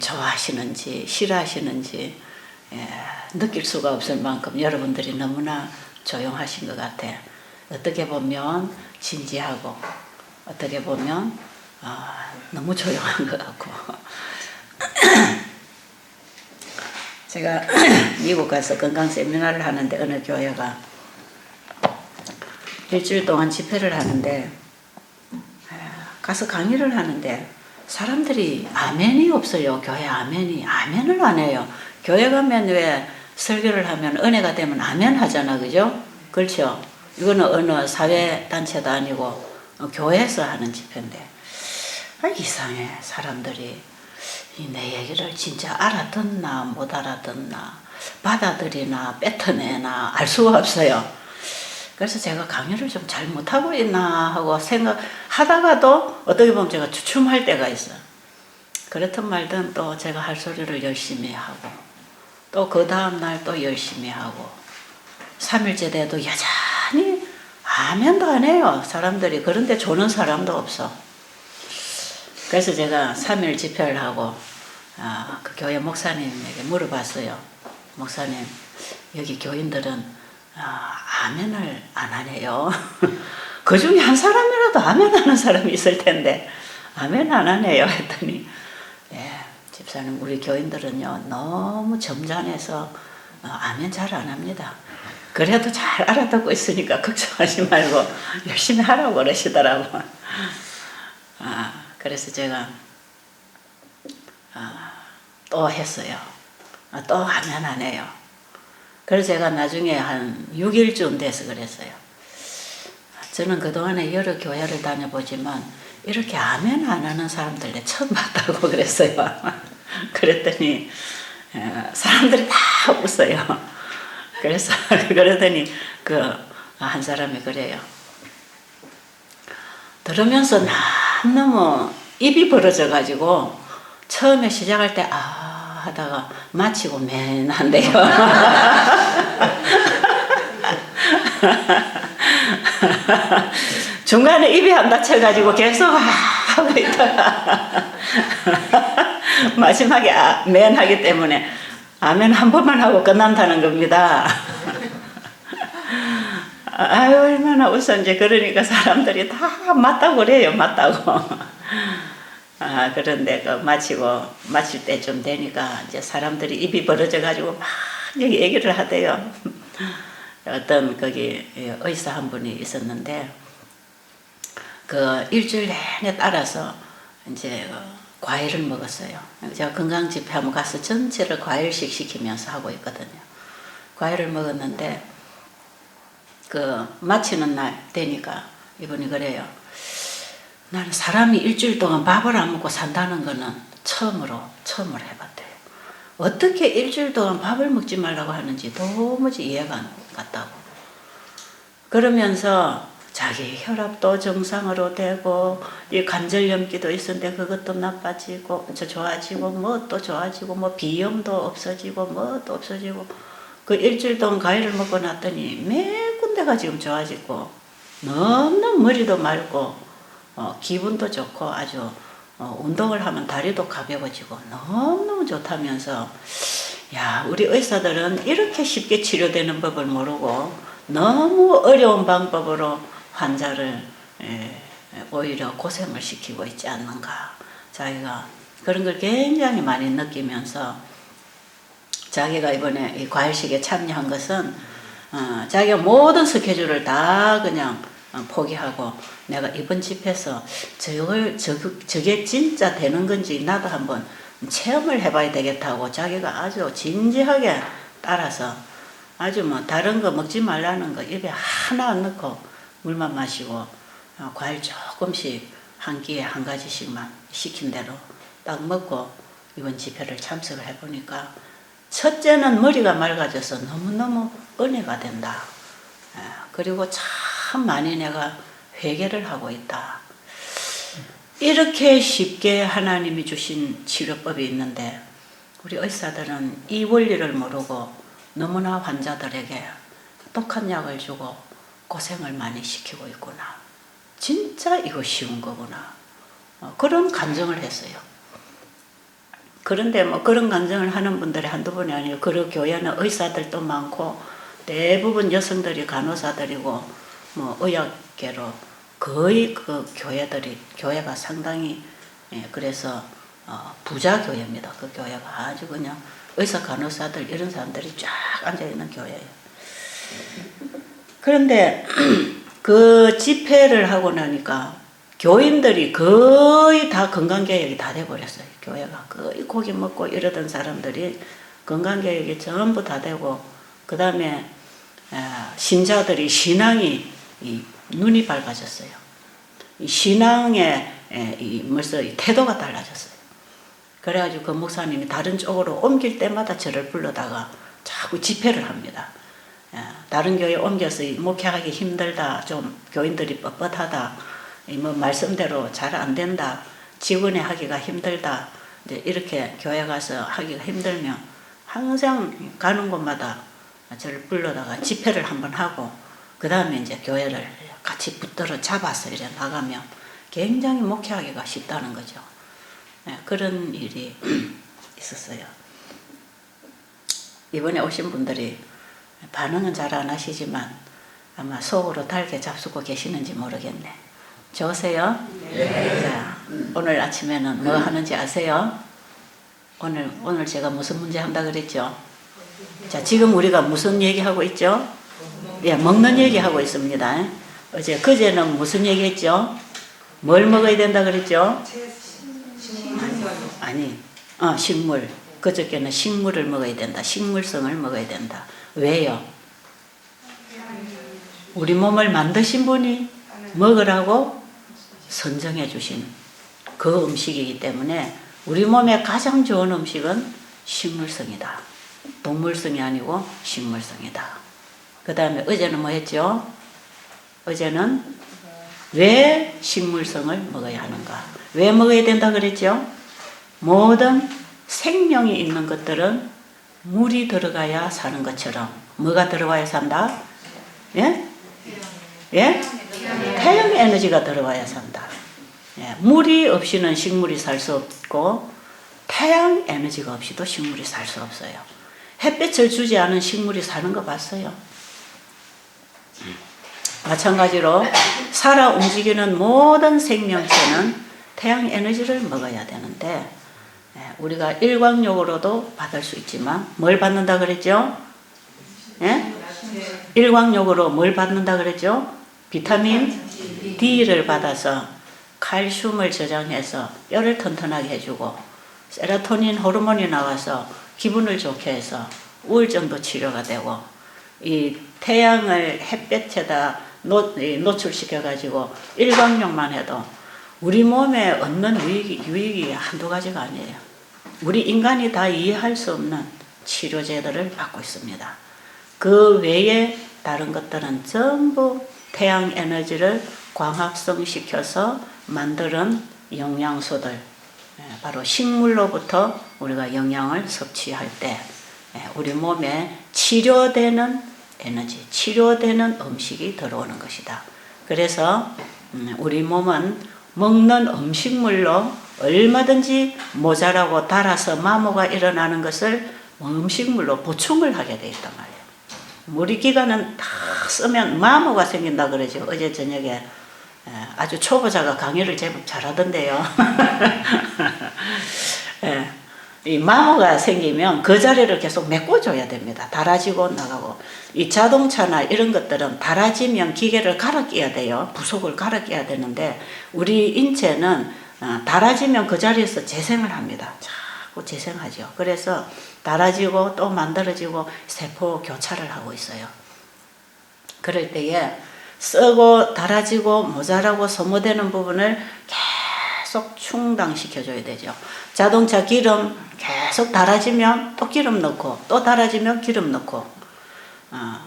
좋아하시는지 싫어하시는지 느낄 수가 없을 만큼 여러분들이 너무나 조용하신 것 같아. 어떻게 보면 진지하고 어떻게 보면 너무 조용한 것 같고 제가 미국 가서 건강 세미나를 하는데 어느 교회가 일주일 동안 집회를 하는데 가서 강의를 하는데 사람들이 아멘이 없어요. 교회 아멘을 안 해요. 교회 가면 왜 설교를 하면 은혜가 되면 아멘 하잖아, 그죠? 그렇죠? 이거는 어느 사회단체도 아니고 교회에서 하는 집회인데 이상해. 사람들이 내 얘기를 진짜 알아듣나 못 알아듣나 받아들이나 뱉어내나 알 수가 없어요. 그래서 제가 강의를 좀 잘 못하고 있나 하고 생각하다가도 어떻게 보면 제가 주춤할 때가 있어요. 그렇든 말든 또 제가 할 소리를 열심히 하고 또 그 다음날 또 열심히 하고 3일째 돼도 여전히 아멘도 안 해요. 사람들이. 그런데 조는 사람도 없어. 그래서 제가 3일 집회를 하고 그 교회 목사님에게 물어봤어요. 목사님, 여기 교인들은 아멘을 안 하네요. 그 중에 한 사람이라도 아멘 하는 사람이 있을 텐데 아멘 안 하네요 했더니 집사님, 우리 교인들은요 너무 점잖해서 아멘 잘 안 합니다. 그래도 잘 알아듣고 있으니까 걱정하지 말고 열심히 하라고 그러시더라고. 그래서 제가 또 했어요. 또 아멘 안 해요. 그래서 제가 나중에 한 6일쯤 돼서 그랬어요. 저는 그동안에 여러 교회를 다녀보지만 이렇게 아멘 안 하는 사람들 내 처음 봤다고 그랬어요. 그랬더니 사람들이 다 웃어요. 그래서 그러더니 한 사람이 그래요. 들으면서 너무 입이 벌어져가지고 처음에 시작할 때 하다가 마치고 맨한데요. 중간에 입이 안 닫혀가지고 계속 하고 있다가 마지막에 맨하기 때문에 아멘 한 번만 하고 끝난다는 겁니다. 얼마나 웃었는지. 그러니까 사람들이 다 맞다고 그래요. 맞다고. 그런데 마칠 때쯤 되니까 이제 사람들이 입이 벌어져가지고 막 여기 얘기를 하대요. 어떤 거기 의사 한 분이 있었는데 일주일 내내 따라서 이제 과일을 먹었어요. 제가 건강 집회 한번 가서 전체를 과일식 시키면서 하고 있거든요. 과일을 먹었는데 마치는 날 되니까 이분이 그래요. 나는 사람이 일주일 동안 밥을 안 먹고 산다는 거는 처음으로 해봤대요. 어떻게 일주일 동안 밥을 먹지 말라고 하는지 도무지 이해가 안 갔다고. 그러면서 자기 혈압도 정상으로 되고 이 관절염기도 있었는데 그것도 나빠지고 좋아지고 뭐 또 좋아지고 뭐 비염도 없어지고 뭐 또 없어지고 그 일주일 동안 과일을 먹고 났더니 매 군데가 지금 좋아지고 너무너무 머리도 맑고 기분도 좋고 아주 운동을 하면 다리도 가벼워지고 너무너무 좋다면서 우리 의사들은 이렇게 쉽게 치료되는 법을 모르고 너무 어려운 방법으로 환자를 오히려 고생을 시키고 있지 않는가. 자기가 그런 걸 굉장히 많이 느끼면서 자기가 이번에 이 과일식에 참여한 것은 자기가 모든 스케줄을 다 그냥 포기하고 내가 이번 집회에서 저게 진짜 되는 건지 나도 한번 체험을 해봐야 되겠다고 자기가 아주 진지하게 따라서 아주 다른 거 먹지 말라는 거 입에 하나 안 넣고 물만 마시고 과일 조금씩 한 끼에 한 가지씩만 시킨 대로 딱 먹고 이번 집회를 참석을 해보니까 첫째는 머리가 맑아져서 너무너무 은혜가 된다. 그리고 참 많이 내가 회개를 하고 있다. 이렇게 쉽게 하나님이 주신 치료법이 있는데 우리 의사들은 이 원리를 모르고 너무나 환자들에게 독한 약을 주고 고생을 많이 시키고 있구나. 진짜 이거 쉬운 거구나. 그런 감정을 했어요. 그런데 뭐 그런 간증을 하는 분들이 한두 분이 아니에요. 그 교회는 의사들도 많고 대부분 여성들이 간호사들이고 뭐 의학계로 거의 그 교회가 상당히 그래서 부자 교회입니다. 그 교회가 아주 그냥 의사 간호사들 이런 사람들이 쫙 앉아있는 교회예요. 그런데 그 집회를 하고 나니까 교인들이 거의 다 건강개혁이 다 돼버렸어요. 교회가 거의 고기 먹고 이러던 사람들이 건강개혁이 전부 다 되고 그 다음에 신자들이 신앙이 눈이 밝아졌어요. 이 신앙의 벌써 태도가 달라졌어요. 그래가지고 그 목사님이 다른 쪽으로 옮길 때마다 저를 불러다가 자꾸 집회를 합니다. 다른 교회 옮겨서 목회하기 힘들다, 좀 교인들이 뻣뻣하다, 뭐 말씀대로 잘 안 된다, 직원에 하기가 힘들다, 이제 이렇게 교회 가서 하기가 힘들면 항상 가는 곳마다 저를 불러다가 집회를 한번 하고 그 다음에 이제 교회를 같이 붙들어 잡아서 이래 나가면 굉장히 목회하기가 쉽다는 거죠. 그런 일이 있었어요. 이번에 오신 분들이 반응은 잘 안 하시지만 아마 속으로 달게 잡수고 계시는지 모르겠네. 좋으세요? 네. 자, 오늘 아침에는 뭐 하는지 아세요? 오늘 제가 무슨 문제 한다 그랬죠? 자, 지금 우리가 무슨 얘기하고 있죠? 예, 먹는 얘기하고 있습니다. 그제는 무슨 얘기했죠? 뭘 먹어야 된다 그랬죠? 아니, 식물. 그저께는 식물을 먹어야 된다. 식물성을 먹어야 된다. 왜요? 우리 몸을 만드신 분이 먹으라고 선정해 주신 그 음식이기 때문에 우리 몸에 가장 좋은 음식은 식물성이다. 동물성이 아니고 식물성이다. 그 다음에 어제는 뭐 했죠? 어제는 왜 식물성을 먹어야 하는가? 왜 먹어야 된다 그랬죠? 모든 생명이 있는 것들은 물이 들어가야 사는 것처럼 뭐가 들어가야 산다? 예? 예? 태양 에너지가 들어가야 산다. 예, 물이 없이는 식물이 살 수 없고 태양 에너지가 없이도 식물이 살 수 없어요. 햇빛을 주지 않은 식물이 사는 거 봤어요. 마찬가지로 살아 움직이는 모든 생명체는 태양 에너지를 먹어야 되는데 우리가 일광욕으로도 받을 수 있지만 뭘 받는다 그랬죠? 예? 일광욕으로 뭘 받는다 그랬죠? 비타민 D를 받아서 칼슘을 저장해서 뼈를 튼튼하게 해주고 세로토닌 호르몬이 나와서 기분을 좋게 해서 우울증도 치료가 되고 이 태양을 햇볕에다 노출시켜 가지고 일광욕만 해도 우리 몸에 얻는 유익이 한두 가지가 아니에요. 우리 인간이 다 이해할 수 없는 치료제들을 받고 있습니다. 그 외에 다른 것들은 전부 태양 에너지를 광합성 시켜서 만드는 영양소들, 바로 식물로부터 우리가 영양을 섭취할 때 우리 몸에 치료되는 에너지, 치료되는 음식이 들어오는 것이다. 그래서 우리 몸은 먹는 음식물로 얼마든지 모자라고 달아서 마모가 일어나는 것을 음식물로 보충을 하게 돼 있단 말이에요. 우리 기관은 다 쓰면 마모가 생긴다 그러죠. 어제 저녁에 아주 초보자가 강의를 제법 잘하던데요. 이 마모가 생기면 그 자리를 계속 메꿔줘야 됩니다. 달아지고 나가고. 이 자동차나 이런 것들은 달아지면 기계를 갈아 끼워야 돼요. 부속을 갈아 끼워야 되는데 우리 인체는 달아지면 그 자리에서 재생을 합니다. 자꾸 재생하죠. 그래서 달아지고 또 만들어지고 세포 교차를 하고 있어요. 그럴 때에 썩고 달아지고 모자라고 소모되는 부분을 계속 충당시켜줘야 되죠. 자동차 기름 계속 달아지면 또 기름 넣고 또 달아지면 기름 넣고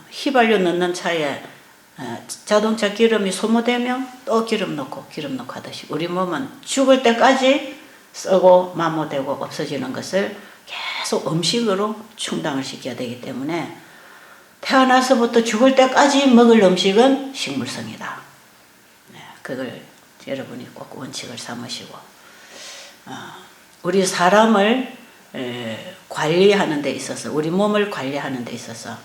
휘발유 넣는 차에 자동차 기름이 소모되면 또 기름 넣고 하듯이 우리 몸은 죽을 때까지 썩고 마모되고 없어지는 것을 계속 음식으로 충당을 시켜야 되기 때문에 태어나서부터 죽을 때까지 먹을 음식은 식물성이다. 그걸 여러분이 꼭 원칙을 삼으시고 우리 사람을 관리하는 데 있어서, 우리 몸을 관리하는 데 있어서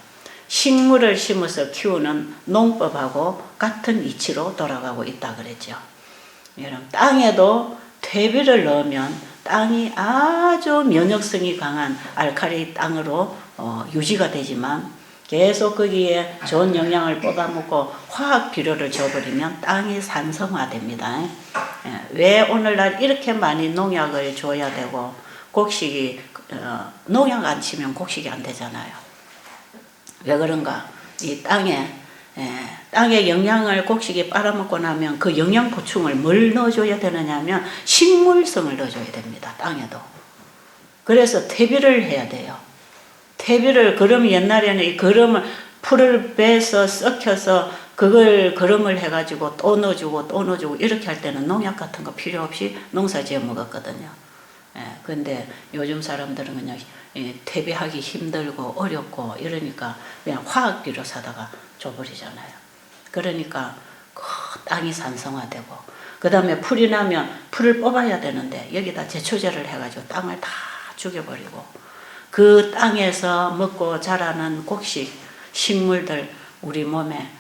식물을 심어서 키우는 농법하고 같은 이치로 돌아가고 있다 그랬죠. 여러분, 땅에도 퇴비를 넣으면 땅이 아주 면역성이 강한 알칼리 땅으로 유지가 되지만, 계속 거기에 좋은 영양을 뽑아먹고 화학 비료를 줘버리면 땅이 산성화됩니다. 왜 오늘날 이렇게 많이 농약을 줘야 되고, 곡식이 농약 안 치면 곡식이 안 되잖아요. 왜 그런가? 이 땅에 영양을 곡식이 빨아먹고 나면 그 영양 보충을 뭘 넣어줘야 되느냐 하면 식물성을 넣어줘야 됩니다. 땅에도. 그래서 퇴비를 해야 돼요. 퇴비를, 그럼 옛날에는 이 거름을, 풀을 빼서 썩혀서 그걸 거름을 해가지고 또 넣어주고 이렇게 할 때는 농약 같은 거 필요 없이 농사 지어 먹었거든요. 근데 요즘 사람들은 그냥 퇴비하기 힘들고 어렵고 이러니까 그냥 화학비료 사다가 줘버리잖아요. 그러니까 땅이 산성화되고, 그 다음에 풀이 나면 풀을 뽑아야 되는데 여기다 제초제를 해가지고 땅을 다 죽여버리고, 그 땅에서 먹고 자라는 곡식, 식물들, 우리 몸에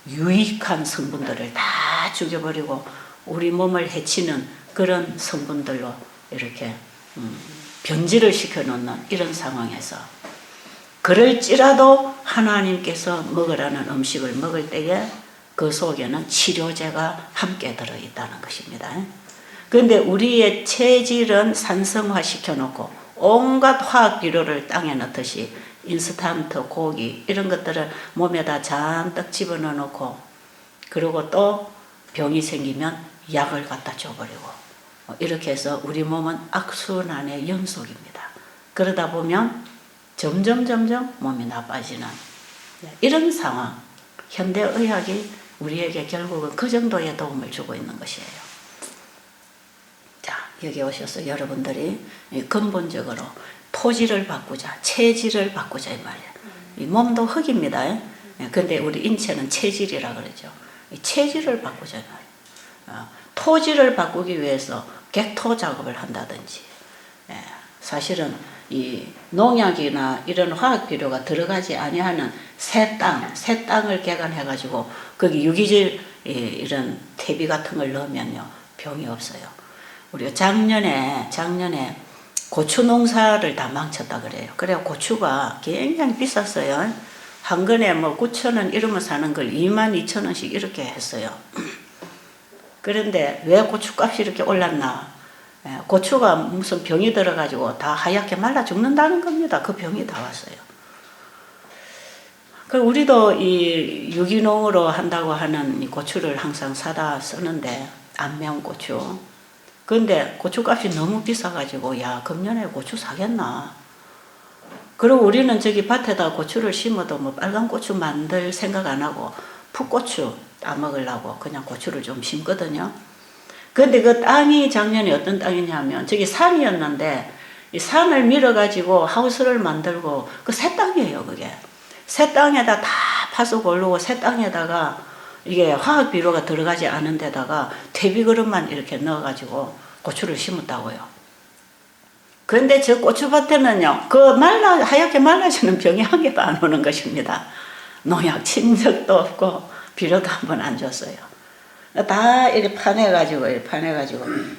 유익한 성분들을 다 죽여버리고 우리 몸을 해치는 그런 성분들로 이렇게 변질을 시켜놓는 이런 상황에서, 그럴지라도 하나님께서 먹으라는 음식을 먹을 때에 그 속에는 치료제가 함께 들어있다는 것입니다. 그런데 우리의 체질은 산성화 시켜놓고 온갖 화학 비료를 땅에 넣듯이 인스턴트, 고기 이런 것들을 몸에다 잔뜩 집어넣어 놓고, 그리고 또 병이 생기면 약을 갖다 줘버리고, 이렇게 해서 우리 몸은 악순환의 연속입니다. 그러다 보면 점점 몸이 나빠지는 이런 상황, 현대의학이 우리에게 결국은 그 정도의 도움을 주고 있는 것이에요. 자, 여기 오셔서 여러분들이 근본적으로 토질을 바꾸자, 체질을 바꾸자 이 말이에요. 이 몸도 흙입니다. 근데 우리 인체는 체질이라 그러죠. 이 체질을 바꾸자 이 말이에요. 토질을 바꾸기 위해서 객토 작업을 한다든지, 사실은 이 농약이나 이런 화학 비료가 들어가지 아니하는 새 땅을 개간해가지고 거기 유기질 이런 퇴비 같은 걸 넣으면요 병이 없어요. 우리가 작년에 고추 농사를 다 망쳤다 그래요. 그래 고추가 굉장히 비쌌어요. 한 근에 뭐 9,000원 이러면 사는 걸 22,000원씩 이렇게 했어요. 그런데 왜 고추값이 이렇게 올랐나? 고추가 무슨 병이 들어가지고 다 하얗게 말라 죽는다는 겁니다. 그 병이 다 왔어요. 그 우리도 이 유기농으로 한다고 하는 이 고추를 항상 사다 쓰는데, 안 매운 고추. 근데 고추값이 너무 비싸가지고 야, 금년에 고추 사겠나? 그리고 우리는 저기 밭에다 고추를 심어도 뭐 빨간 고추 만들 생각 안 하고 풋고추 따먹으려고 그냥 고추를 좀 심거든요. 근데 그 땅이 작년에 어떤 땅이냐면 저기 산이었는데 이 산을 밀어가지고 하우스를 만들고 그 새 땅이에요. 그게 새 땅에다 다 파서 고르고 새 땅에다가 이게 화학 비료가 들어가지 않은 데다가 퇴비 그릇만 이렇게 넣어가지고 고추를 심었다고요. 그런데 저 고추밭에는요 그 하얗게 말라지는 병이 한 개도 안 오는 것입니다. 농약 친 적도 없고 비료도 한번 안 줬어요. 다 이렇게 파내가지고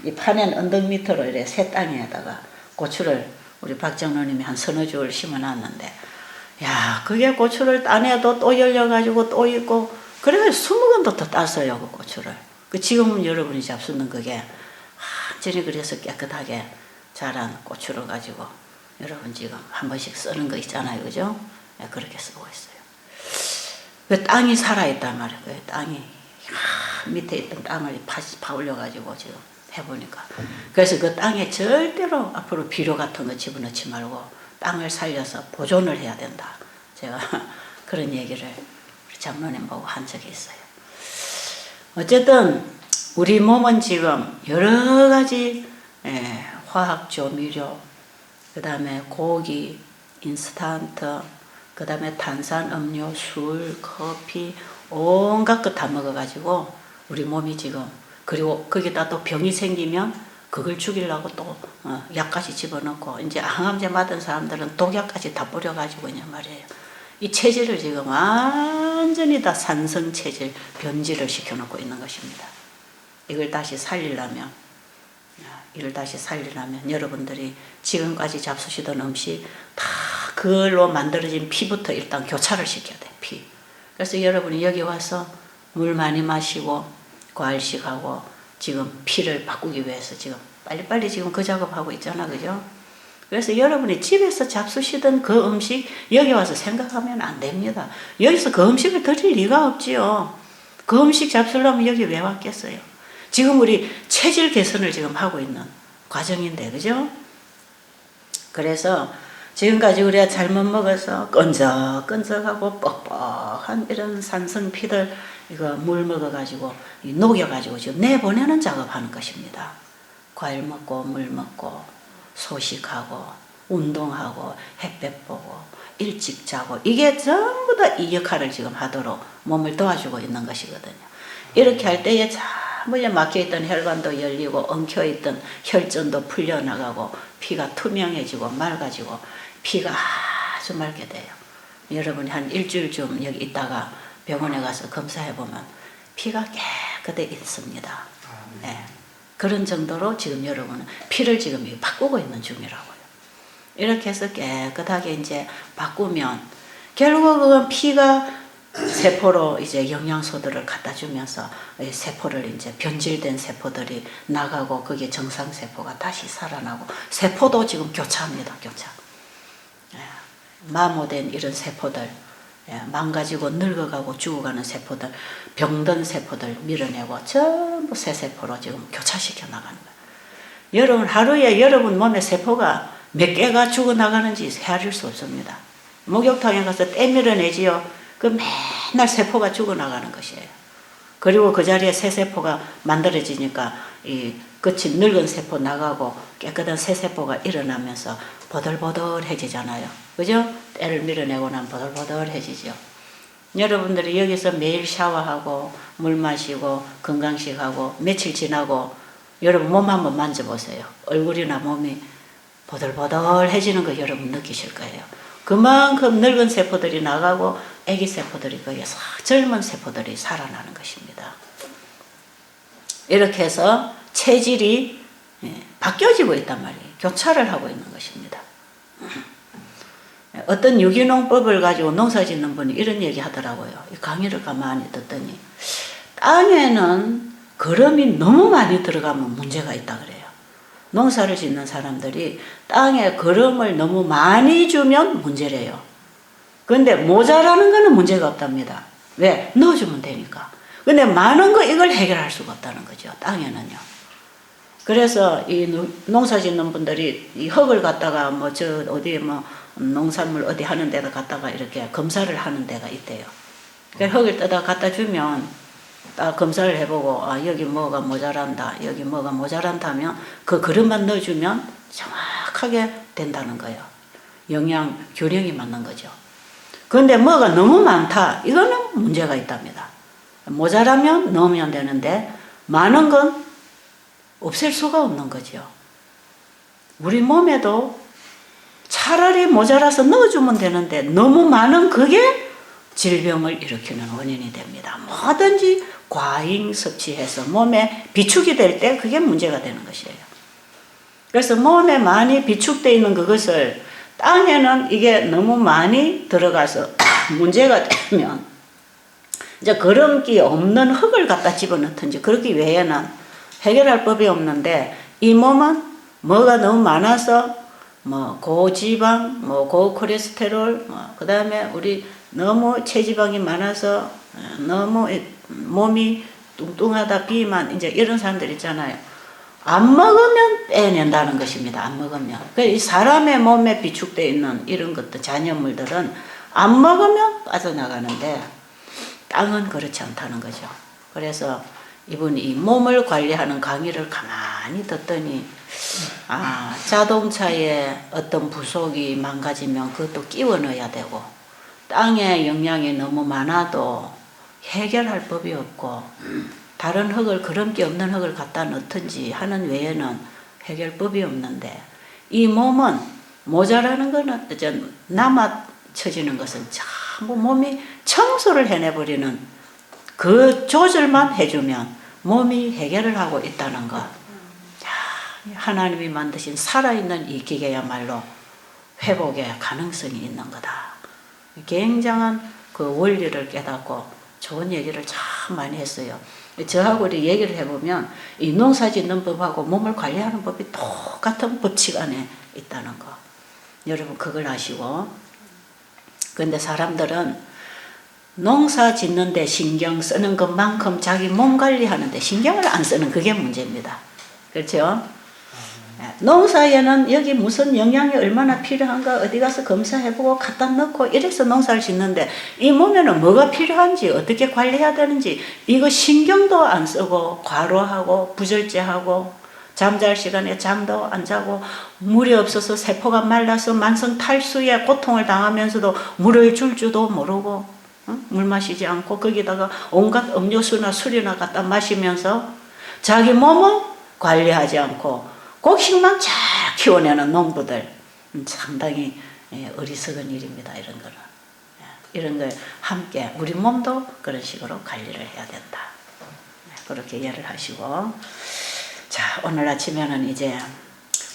이 파낸 언덕 밑으로 이렇게 새 땅에다가 고추를 우리 박정로님이 한 서너 주를 심어놨는데, 야 그게 고추를 따내도 또 열려가지고 또 있고, 그래서 20건도 더 땄어요 그 고추를. 그 지금 여러분이 잡수는 그게 완전히 그래서 깨끗하게 자란 고추를 가지고 여러분 지금 한 번씩 쓰는 거 있잖아요, 그죠? 그렇게 쓰고 있어요. 그 땅이 살아있단 말이에요. 그 땅이 밑에 있던 땅을 파올려가지고 지금 해보니까. 그래서 그 땅에 절대로 앞으로 비료 같은 거 집어넣지 말고 땅을 살려서 보존을 해야 된다. 제가 그런 얘기를 우리 장로님 보고 한 적이 있어요. 어쨌든 우리 몸은 지금 여러 가지 화학 조미료, 그 다음에 고기, 인스턴트, 그 다음에 탄산음료, 술, 커피 온갖 것 다 먹어가지고 우리 몸이 지금, 그리고 거기다 또 병이 생기면 그걸 죽이려고 또 약까지 집어넣고 이제 항암제 맞은 사람들은 독약까지 다 뿌려가지고 그냥 말이에요. 이 체질을 지금 완전히 다 산성 체질 변질을 시켜놓고 있는 것입니다. 이걸 다시 살리려면 여러분들이 지금까지 잡수시던 음식 다 그걸로 만들어진 피부터 일단 교차를 시켜야 돼. 피. 그래서 여러분이 여기 와서 물 많이 마시고 과일식하고 지금 피를 바꾸기 위해서 지금 빨리빨리 지금 그 작업하고 있잖아. 그죠? 그래서 여러분이 집에서 잡수시던 그 음식 여기 와서 생각하면 안 됩니다. 여기서 그 음식을 드릴 리가 없지요. 그 음식 잡수려면 여기 왜 왔겠어요? 지금 우리 체질 개선을 지금 하고 있는 과정인데, 그죠? 그래서 지금까지 우리가 잘못 먹어서 끈적끈적하고 뻑뻑한 이런 산성피들 이거 물 먹어가지고 녹여가지고 지금 내보내는 작업하는 것입니다. 과일 먹고 물 먹고 소식하고 운동하고 햇볕 보고 일찍 자고 이게 전부 다 이 역할을 지금 하도록 몸을 도와주고 있는 것이거든요. 이렇게 할 때에 전부 막혀있던 혈관도 열리고 엉켜있던 혈전도 풀려나가고 피가 투명해지고 맑아지고 피가 아주 맑게 돼요. 여러분이 한 일주일쯤 여기 있다가 병원에 가서 검사해보면 피가 깨끗해 있습니다. 네. 그런 정도로 지금 여러분은 피를 지금 바꾸고 있는 중이라고요. 이렇게 해서 깨끗하게 이제 바꾸면 결국은 피가 세포로 이제 영양소들을 갖다 주면서 세포를 이제 변질된 세포들이 나가고 그게 정상 세포가 다시 살아나고 세포도 지금 교차합니다. 교차. 마모된 이런 세포들, 망가지고 늙어가고 죽어가는 세포들, 병든 세포들 밀어내고 전부 새 세포로 지금 교차시켜 나가는 거예요. 여러분 하루에 여러분 몸에 세포가 몇 개가 죽어나가는지 헤아릴 수 없습니다. 목욕탕에 가서 때 밀어내지요. 그 맨날 세포가 죽어나가는 것이에요. 그리고 그 자리에 새 세포가 만들어지니까 이 끝이 늙은 세포 나가고 깨끗한 새 세포가 일어나면서 보들보들해지잖아요. 그죠? 때를 밀어내고 나면 보들보들해지죠. 여러분들이 여기서 매일 샤워하고 물 마시고 건강식하고 며칠 지나고 여러분 몸 한번 만져보세요. 얼굴이나 몸이 보들보들해지는 거 여러분 느끼실 거예요. 그만큼 늙은 세포들이 나가고 애기 세포들이 거기서 젊은 세포들이 살아나는 것입니다. 이렇게 해서 체질이 바뀌어지고 있단 말이에요. 교차를 하고 있는 것입니다. 어떤 유기농법을 가지고 농사 짓는 분이 이런 얘기 하더라고요. 이 강의를 가만히 듣더니 땅에는 거름이 너무 많이 들어가면 문제가 있다 그래요. 농사를 짓는 사람들이 땅에 거름을 너무 많이 주면 문제래요. 그런데 모자라는 거는 문제가 없답니다. 왜? 넣어주면 되니까. 근데 많은 거 이걸 해결할 수가 없다는 거죠. 땅에는요. 그래서 이 농사 짓는 분들이 이 흙을 갖다가 뭐 저 어디에 뭐 농산물 어디 하는 데다 갖다가 이렇게 검사를 하는 데가 있대요. 그러니까 흙을 떠다 갖다 주면 딱 검사를 해보고 아 여기 뭐가 모자란다 여기 뭐가 모자란다 하면 그 그릇만 넣어주면 정확하게 된다는 거예요. 영양 균형이 맞는 거죠. 그런데 뭐가 너무 많다 이거는 문제가 있답니다. 모자라면 넣으면 되는데 많은 건 없앨 수가 없는 거죠. 우리 몸에도 차라리 모자라서 넣어주면 되는데 너무 많은 그게 질병을 일으키는 원인이 됩니다. 뭐든지 과잉 섭취해서 몸에 비축이 될 때 그게 문제가 되는 것이에요. 그래서 몸에 많이 비축되어 있는 그것을 땅에는 이게 너무 많이 들어가서 문제가 되면 이제 거름기 없는 흙을 갖다 집어넣든지 그러기 외에는 해결할 법이 없는데 이 몸은 뭐가 너무 많아서 뭐 고지방, 뭐 고콜레스테롤, 그 다음에 우리 너무 체지방이 많아서 너무 몸이 뚱뚱하다, 비만, 이제 이런 사람들 있잖아요. 안 먹으면 빼낸다는 것입니다. 안 먹으면. 이 사람의 몸에 비축되어 있는 이런 것들, 잔여물들은 안 먹으면 빠져나가는데 땅은 그렇지 않다는 거죠. 그래서 이분이 이 몸을 관리하는 강의를 가만히 듣더니 아, 자동차에 어떤 부속이 망가지면 그것도 끼워 넣어야 되고 땅에 영양이 너무 많아도 해결할 법이 없고 다른 흙을 거름기 없는 흙을 갖다 넣든지 하는 외에는 해결법이 없는데 이 몸은 모자라는 거는 남아 쳐지는 것은 전부 몸이 청소를 해내버리는 그 조절만 해주면 몸이 해결을 하고 있다는 것. 하나님이 만드신 살아있는 이 기계야말로 회복의 가능성이 있는 거다. 굉장한 그 원리를 깨닫고 좋은 얘기를 참 많이 했어요. 저하고 우리 얘기를 해보면 이 농사 짓는 법하고 몸을 관리하는 법이 똑같은 법칙 안에 있다는 거. 여러분 그걸 아시고. 그런데 사람들은 농사 짓는데 신경 쓰는 것만큼 자기 몸 관리하는데 신경을 안 쓰는 그게 문제입니다. 그렇죠? 농사에는 여기 무슨 영양이 얼마나 필요한가 어디 가서 검사해보고 갖다 넣고 이래서 농사를 짓는데 이 몸에는 뭐가 필요한지 어떻게 관리해야 되는지 이거 신경도 안 쓰고 과로하고 부절제하고 잠잘 시간에 잠도 안 자고 물이 없어서 세포가 말라서 만성 탈수에 고통을 당하면서도 물을 줄 줄도 모르고 물 마시지 않고 거기다가 온갖 음료수나 술이나 갖다 마시면서 자기 몸은 관리하지 않고 곡식만 잘 키워내는 농부들 상당히 어리석은 일입니다. 이런 거는. 이런 걸 함께 우리 몸도 그런 식으로 관리를 해야 된다. 그렇게 이해를 하시고 자 오늘 아침에는 이제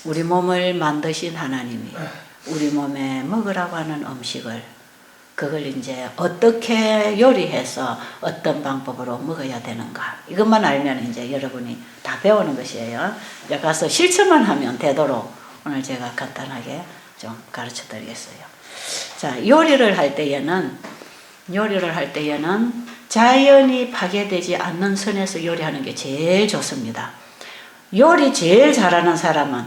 우리 몸을 만드신 하나님이 우리 몸에 먹으라고 하는 음식을 그걸 이제 어떻게 요리해서 어떤 방법으로 먹어야 되는가 이것만 알면 이제 여러분이 다 배우는 것이에요. 이제 가서 실천만 하면 되도록 오늘 제가 간단하게 좀 가르쳐 드리겠어요. 자 요리를 할 때에는 자연이 파괴되지 않는 선에서 요리하는 게 제일 좋습니다. 요리 제일 잘하는 사람은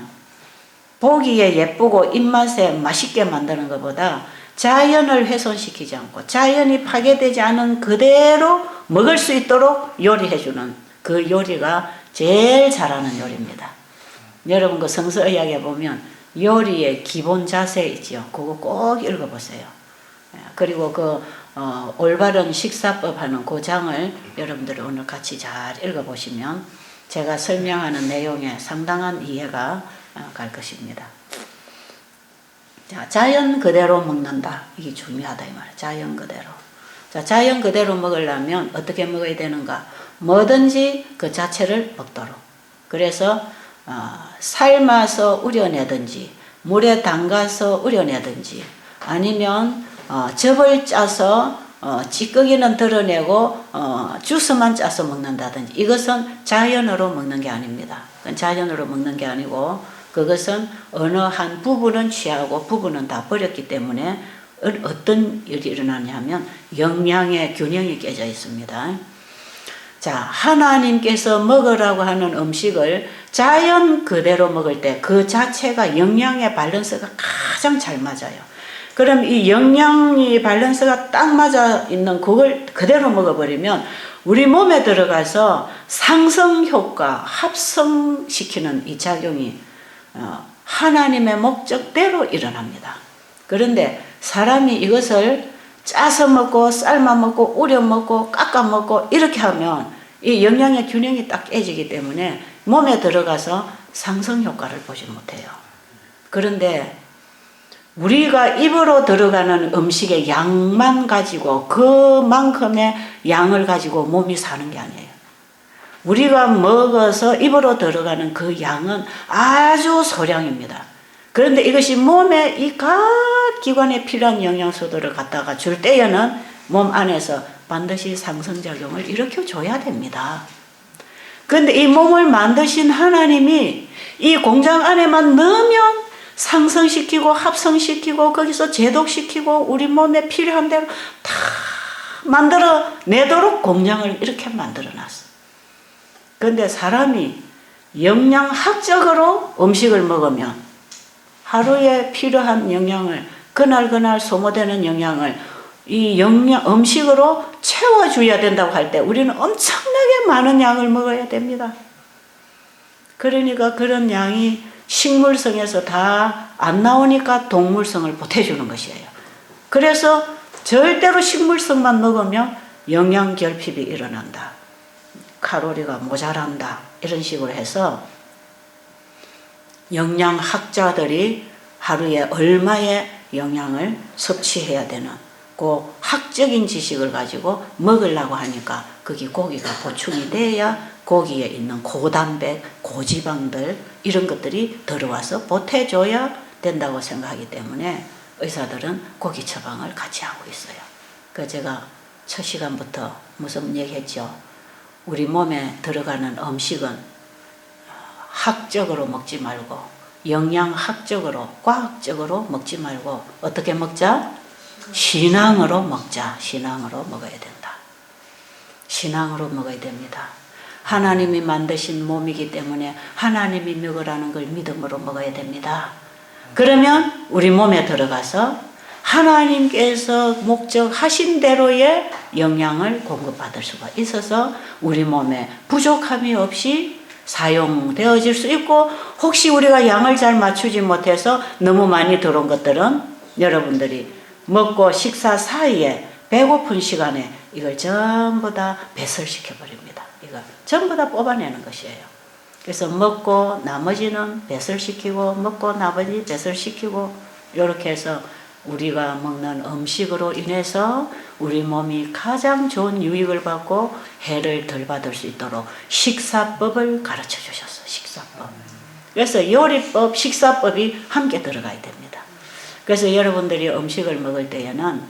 보기에 예쁘고 입맛에 맛있게 만드는 것보다 자연을 훼손시키지 않고 자연이 파괴되지 않은 그대로 먹을 수 있도록 요리해주는 그 요리가 제일 잘하는 요리입니다. 여러분 그 성서의학에 보면 요리의 기본 자세 있지요. 그거 꼭 읽어보세요. 그리고 그 올바른 식사법 하는 그 장을 여러분들이 오늘 같이 잘 읽어보시면 제가 설명하는 내용에 상당한 이해가 갈 것입니다. 자, 자연 그대로 먹는다. 이게 중요하다 이 말이에요. 자연 그대로. 자, 자연 그대로 먹으려면 어떻게 먹어야 되는가? 뭐든지 그 자체를 먹도록. 그래서 삶아서 우려내든지 물에 담가서 우려내든지 아니면 즙을 짜서 찌꺼기는 드러내고 주스만 짜서 먹는다든지 이것은 자연으로 먹는 게 아닙니다. 그건 자연으로 먹는 게 아니고 그것은 어느 한 부분은 취하고 부분은 다 버렸기 때문에 어떤 일이 일어나냐면 영양의 균형이 깨져 있습니다. 자, 하나님께서 먹으라고 하는 음식을 자연 그대로 먹을 때 그 자체가 영양의 밸런스가 가장 잘 맞아요. 그럼 이 영양이 밸런스가 딱 맞아 있는 그걸 그대로 먹어버리면 우리 몸에 들어가서 상성 효과, 합성시키는 이 작용이 하나님의 목적대로 일어납니다. 그런데 사람이 이것을 짜서 먹고 삶아 먹고 우려 먹고 깎아 먹고 이렇게 하면 이 영양의 균형이 딱 깨지기 때문에 몸에 들어가서 상성 효과를 보지 못해요. 그런데 우리가 입으로 들어가는 음식의 양만 가지고 그만큼의 양을 가지고 몸이 사는 게 아니에요. 우리가 먹어서 입으로 들어가는 그 양은 아주 소량입니다. 그런데 이것이 몸에 이 각 기관에 필요한 영양소들을 갖다가 줄 때에는 몸 안에서 반드시 상승작용을 일으켜줘야 됩니다. 그런데 이 몸을 만드신 하나님이 이 공장 안에만 넣으면 상승시키고 합성시키고 거기서 제독시키고 우리 몸에 필요한 대로 다 만들어 내도록 공장을 이렇게 만들어 놨어. 그런데 사람이 영양학적으로 음식을 먹으면 하루에 필요한 영양을 그날 소모되는 영양을 이 음식으로 채워줘야 된다고 할 때 우리는 엄청나게 많은 양을 먹어야 됩니다. 그러니까 그런 양이 식물성에서 다 안 나오니까 동물성을 보태주는 것이에요. 그래서 절대로 식물성만 먹으면 영양결핍이 일어난다. 칼로리가 모자란다. 이런 식으로 해서 영양학자들이 하루에 얼마의 영양을 섭취해야 되는 그 학적인 지식을 가지고 먹으려고 하니까 거기 고기가 보충이 돼야 고기에 있는 고단백, 고지방들 이런 것들이 들어와서 보태줘야 된다고 생각하기 때문에 의사들은 고기 처방을 같이 하고 있어요. 그 제가 첫 시간부터 무슨 얘기했죠. 우리 몸에 들어가는 음식은 학적으로 먹지 말고 영양학적으로 과학적으로 먹지 말고 어떻게 먹자? 신앙으로 먹자. 신앙으로 먹어야 된다. 신앙으로 먹어야 됩니다. 하나님이 만드신 몸이기 때문에 하나님이 먹으라는 걸 믿음으로 먹어야 됩니다. 그러면 우리 몸에 들어가서 하나님께서 목적하신 대로의 영양을 공급받을 수가 있어서 우리 몸에 부족함이 없이 사용되어질 수 있고, 혹시 우리가 양을 잘 맞추지 못해서 너무 많이 들어온 것들은 여러분들이 먹고 식사 사이에 배고픈 시간에 이걸 전부 다 배설시켜 버립니다. 이거 전부 다 뽑아내는 것이에요. 그래서 먹고 나머지는 배설시키고 먹고 나머지 배설시키고 이렇게 해서 우리가 먹는 음식으로 인해서 우리 몸이 가장 좋은 유익을 받고 해를 덜 받을 수 있도록 식사법을 가르쳐 주셨어. 식사법. 그래서 요리법, 식사법이 함께 들어가야 됩니다. 그래서 여러분들이 음식을 먹을 때에는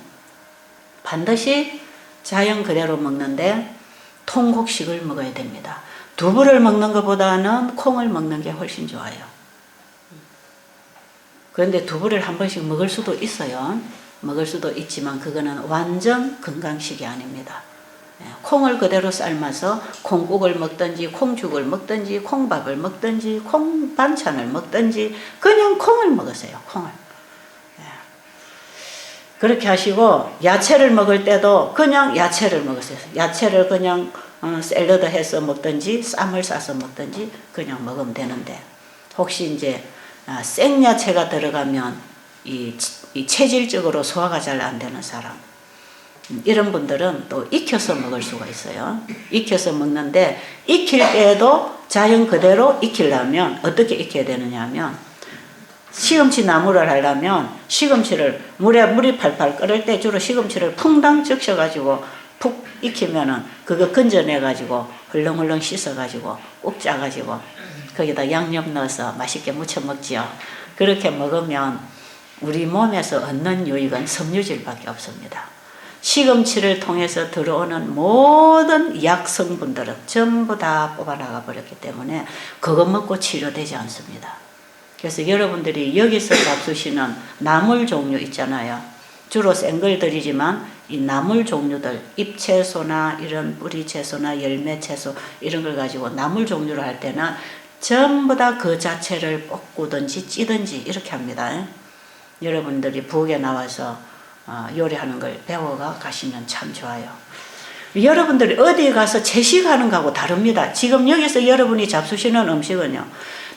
반드시 자연 그대로 먹는데 통곡식을 먹어야 됩니다. 두부를 먹는 것보다는 콩을 먹는 게 훨씬 좋아요. 그런데 두부를 한 번씩 먹을 수도 있어요. 먹을 수도 있지만 그거는 완전 건강식이 아닙니다. 콩을 그대로 삶아서 콩국을 먹든지 콩죽을 먹든지 콩밥을 먹든지 콩 반찬을 먹든지 그냥 콩을 먹으세요. 콩을. 그렇게 하시고 야채를 먹을 때도 그냥 야채를 먹으세요. 야채를 그냥 샐러드 해서 먹든지 쌈을 싸서 먹든지 그냥 먹으면 되는데, 혹시 이제 생야채가 들어가면 이 체질적으로 소화가 잘 안 되는 사람, 이런 분들은 또 익혀서 먹을 수가 있어요. 익혀서 먹는데 익힐 때에도 자연 그대로 익히려면 어떻게 익혀야 되느냐 하면, 시금치 나물을 하려면 시금치를 물이 팔팔 끓을 때 주로 시금치를 퐁당 적셔가지고 푹 익히면은 그거 건져내가지고 헐렁헐렁 씻어가지고 꼭 짜가지고 거기다 양념 넣어서 맛있게 무쳐 먹지요. 그렇게 먹으면 우리 몸에서 얻는 유익은 섬유질밖에 없습니다. 시금치를 통해서 들어오는 모든 약 성분들은 전부 다 뽑아나가 버렸기 때문에 그거 먹고 치료되지 않습니다. 그래서 여러분들이 여기서 잡수시는 나물 종류 있잖아요. 주로 생걸들이지만 이 나물 종류들, 잎채소나 이런 뿌리채소나 열매채소 이런 걸 가지고 나물 종류를 할 때는 전부 다 그 자체를 볶든지 찌든지 이렇게 합니다. 여러분들이 부엌에 나와서 요리하는 걸 배워가 가시면 참 좋아요. 여러분들이 어디 가서 채식하는 거하고 다릅니다. 지금 여기서 여러분이 잡수시는 음식은요,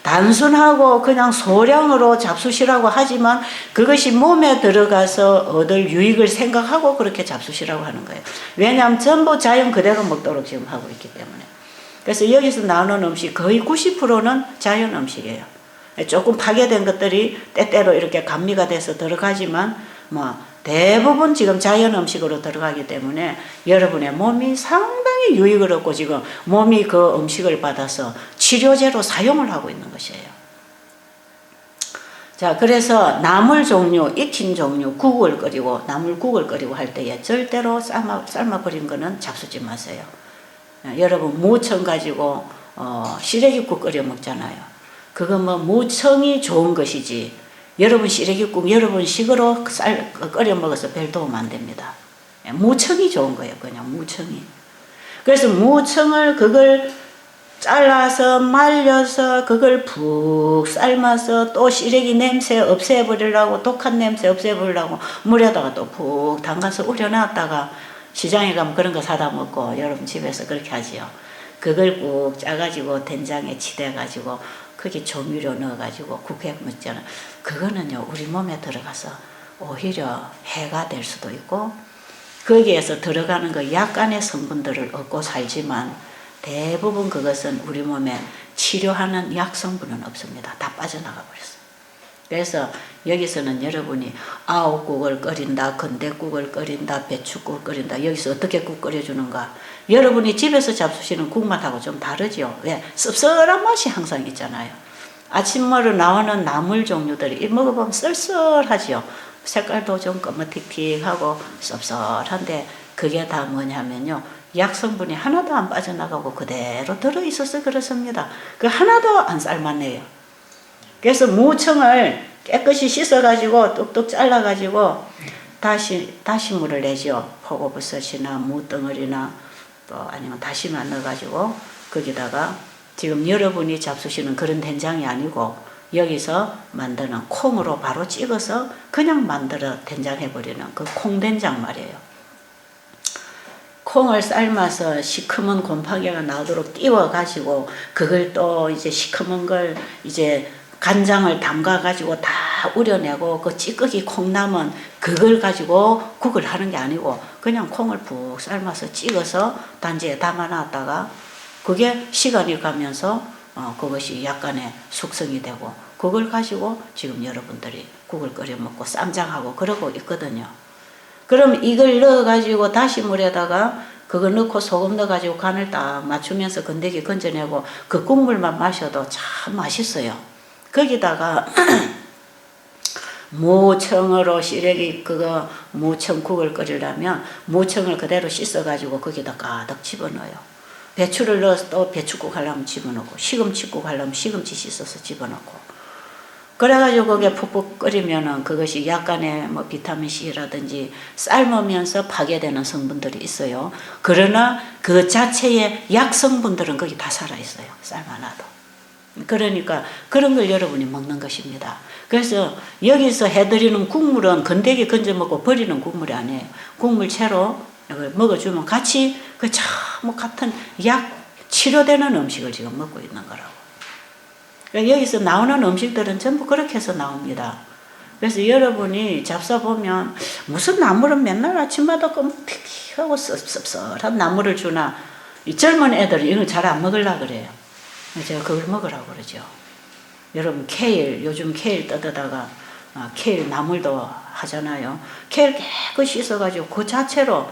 단순하고 그냥 소량으로 잡수시라고 하지만 그것이 몸에 들어가서 얻을 유익을 생각하고 그렇게 잡수시라고 하는 거예요. 왜냐하면 전부 자연 그대로 먹도록 지금 하고 있기 때문에. 그래서 여기서 나오는 음식 거의 90%는 자연 음식이에요. 조금 파괴된 것들이 때때로 이렇게 감미가 돼서 들어가지만 대부분 지금 자연 음식으로 들어가기 때문에 여러분의 몸이 상당히 유익을 얻고 지금 몸이 그 음식을 받아서 치료제로 사용을 하고 있는 것이에요. 자, 그래서 나물 종류, 익힌 종류, 국을 끓이고 나물국을 끓이고 할 때에 절대로 삶아버린 거는 잡수지 마세요. 여러분 무청 가지고 시래기국 끓여 먹잖아요. 그거 무청이 좋은 것이지 여러분 시래기국 여러분 식으로 끓여 먹어서 별 도움 안 됩니다. 무청이 좋은 거예요. 그냥 무청이. 그래서 무청을 그걸 잘라서 말려서 그걸 푹 삶아서 또 시래기 냄새 없애버리려고 독한 냄새 없애버리려고 물에다가 또 푹 담가서 우려놨다가 시장에 가면 그런 거 사다 먹고 여러분 집에서 그렇게 하지요. 그걸 꾹 짜가지고 된장에 치대가지고 거기 조미료 넣어가지고 국회 먹잖아. 그거는요 우리 몸에 들어가서 오히려 해가 될 수도 있고 거기에서 들어가는 거 약간의 성분들을 얻고 살지만 대부분 그것은 우리 몸에 치료하는 약 성분은 없습니다. 다 빠져나가 버렸어요. 그래서 여기서는 여러분이 아욱국을 끓인다, 건대국을 끓인다, 배추국을 끓인다. 여기서 어떻게 국 끓여주는가? 여러분이 집에서 잡수시는 국맛하고 좀 다르죠. 왜? 씁쓸한 맛이 항상 있잖아요. 아침마루 나오는 나물 종류들이 먹어보면 쓸쓸하죠. 색깔도 좀 검은틱틱하고 씁쓸한데 그게 다 뭐냐면요. 약성분이 하나도 안 빠져나가고 그대로 들어있어서 그렇습니다. 그 하나도 안 삶았네요. 그래서 무청을 깨끗이 씻어가지고 뚝뚝 잘라가지고 다시물을 내죠. 표고버섯이나 무덩어리나 또 아니면 다시마 넣어가지고 거기다가 지금 여러분이 잡수시는 그런 된장이 아니고 여기서 만드는 콩으로 바로 찍어서 그냥 만들어 된장해버리는 그 콩된장 말이에요. 콩을 삶아서 시커먼 곰팡이가 나오도록 띄워가지고 그걸 또 이제 시커먼 걸 이제 간장을 담가가지고 다 우려내고 그 찌꺼기 콩남은 그걸 가지고 국을 하는 게 아니고 그냥 콩을 푹 삶아서 찍어서 단지에 담아놨다가 그게 시간이 가면서 그것이 약간의 숙성이 되고 그걸 가지고 지금 여러분들이 국을 끓여 먹고 쌈장하고 그러고 있거든요. 그럼 이걸 넣어가지고 다시물에다가 그거 넣고 소금 넣어가지고 간을 딱 맞추면서 건더기 건져내고 그 국물만 마셔도 참 맛있어요. 거기다가 무청으로 시래기 그거 무청국을 끓이려면 무청을 그대로 씻어가지고 거기다 가득 집어넣어요. 배추를 넣어서 또 배추국 하려면 집어넣고 시금치국 하려면 시금치 씻어서 집어넣고 그래가지고 그게 푹푹 끓이면은 그것이 약간의 뭐 비타민C라든지 삶으면서 파괴되는 성분들이 있어요. 그러나 그 자체의 약 성분들은 거기 다 살아있어요. 삶아놔도. 그러니까 그런 걸 여러분이 먹는 것입니다. 그래서 여기서 해드리는 국물은 건더기 건져 먹고 버리는 국물이 아니에요. 국물 채로 먹어주면 같이 그 참 같은 약 치료되는 음식을 지금 먹고 있는 거라고. 그러니까 여기서 나오는 음식들은 전부 그렇게 해서 나옵니다. 그래서 여러분이 잡숴보면 무슨 나물은 맨날 아침마다 검틱하고 씁쓸한 나물을 주나 이 젊은 애들은 이걸 잘 안 먹으려고 그래요. 제가 그걸 먹으라고 그러죠. 여러분 케일 요즘 케일 뜯어다가 케일 나물도 하잖아요. 케일 깨끗이 씻어가지고 그 자체로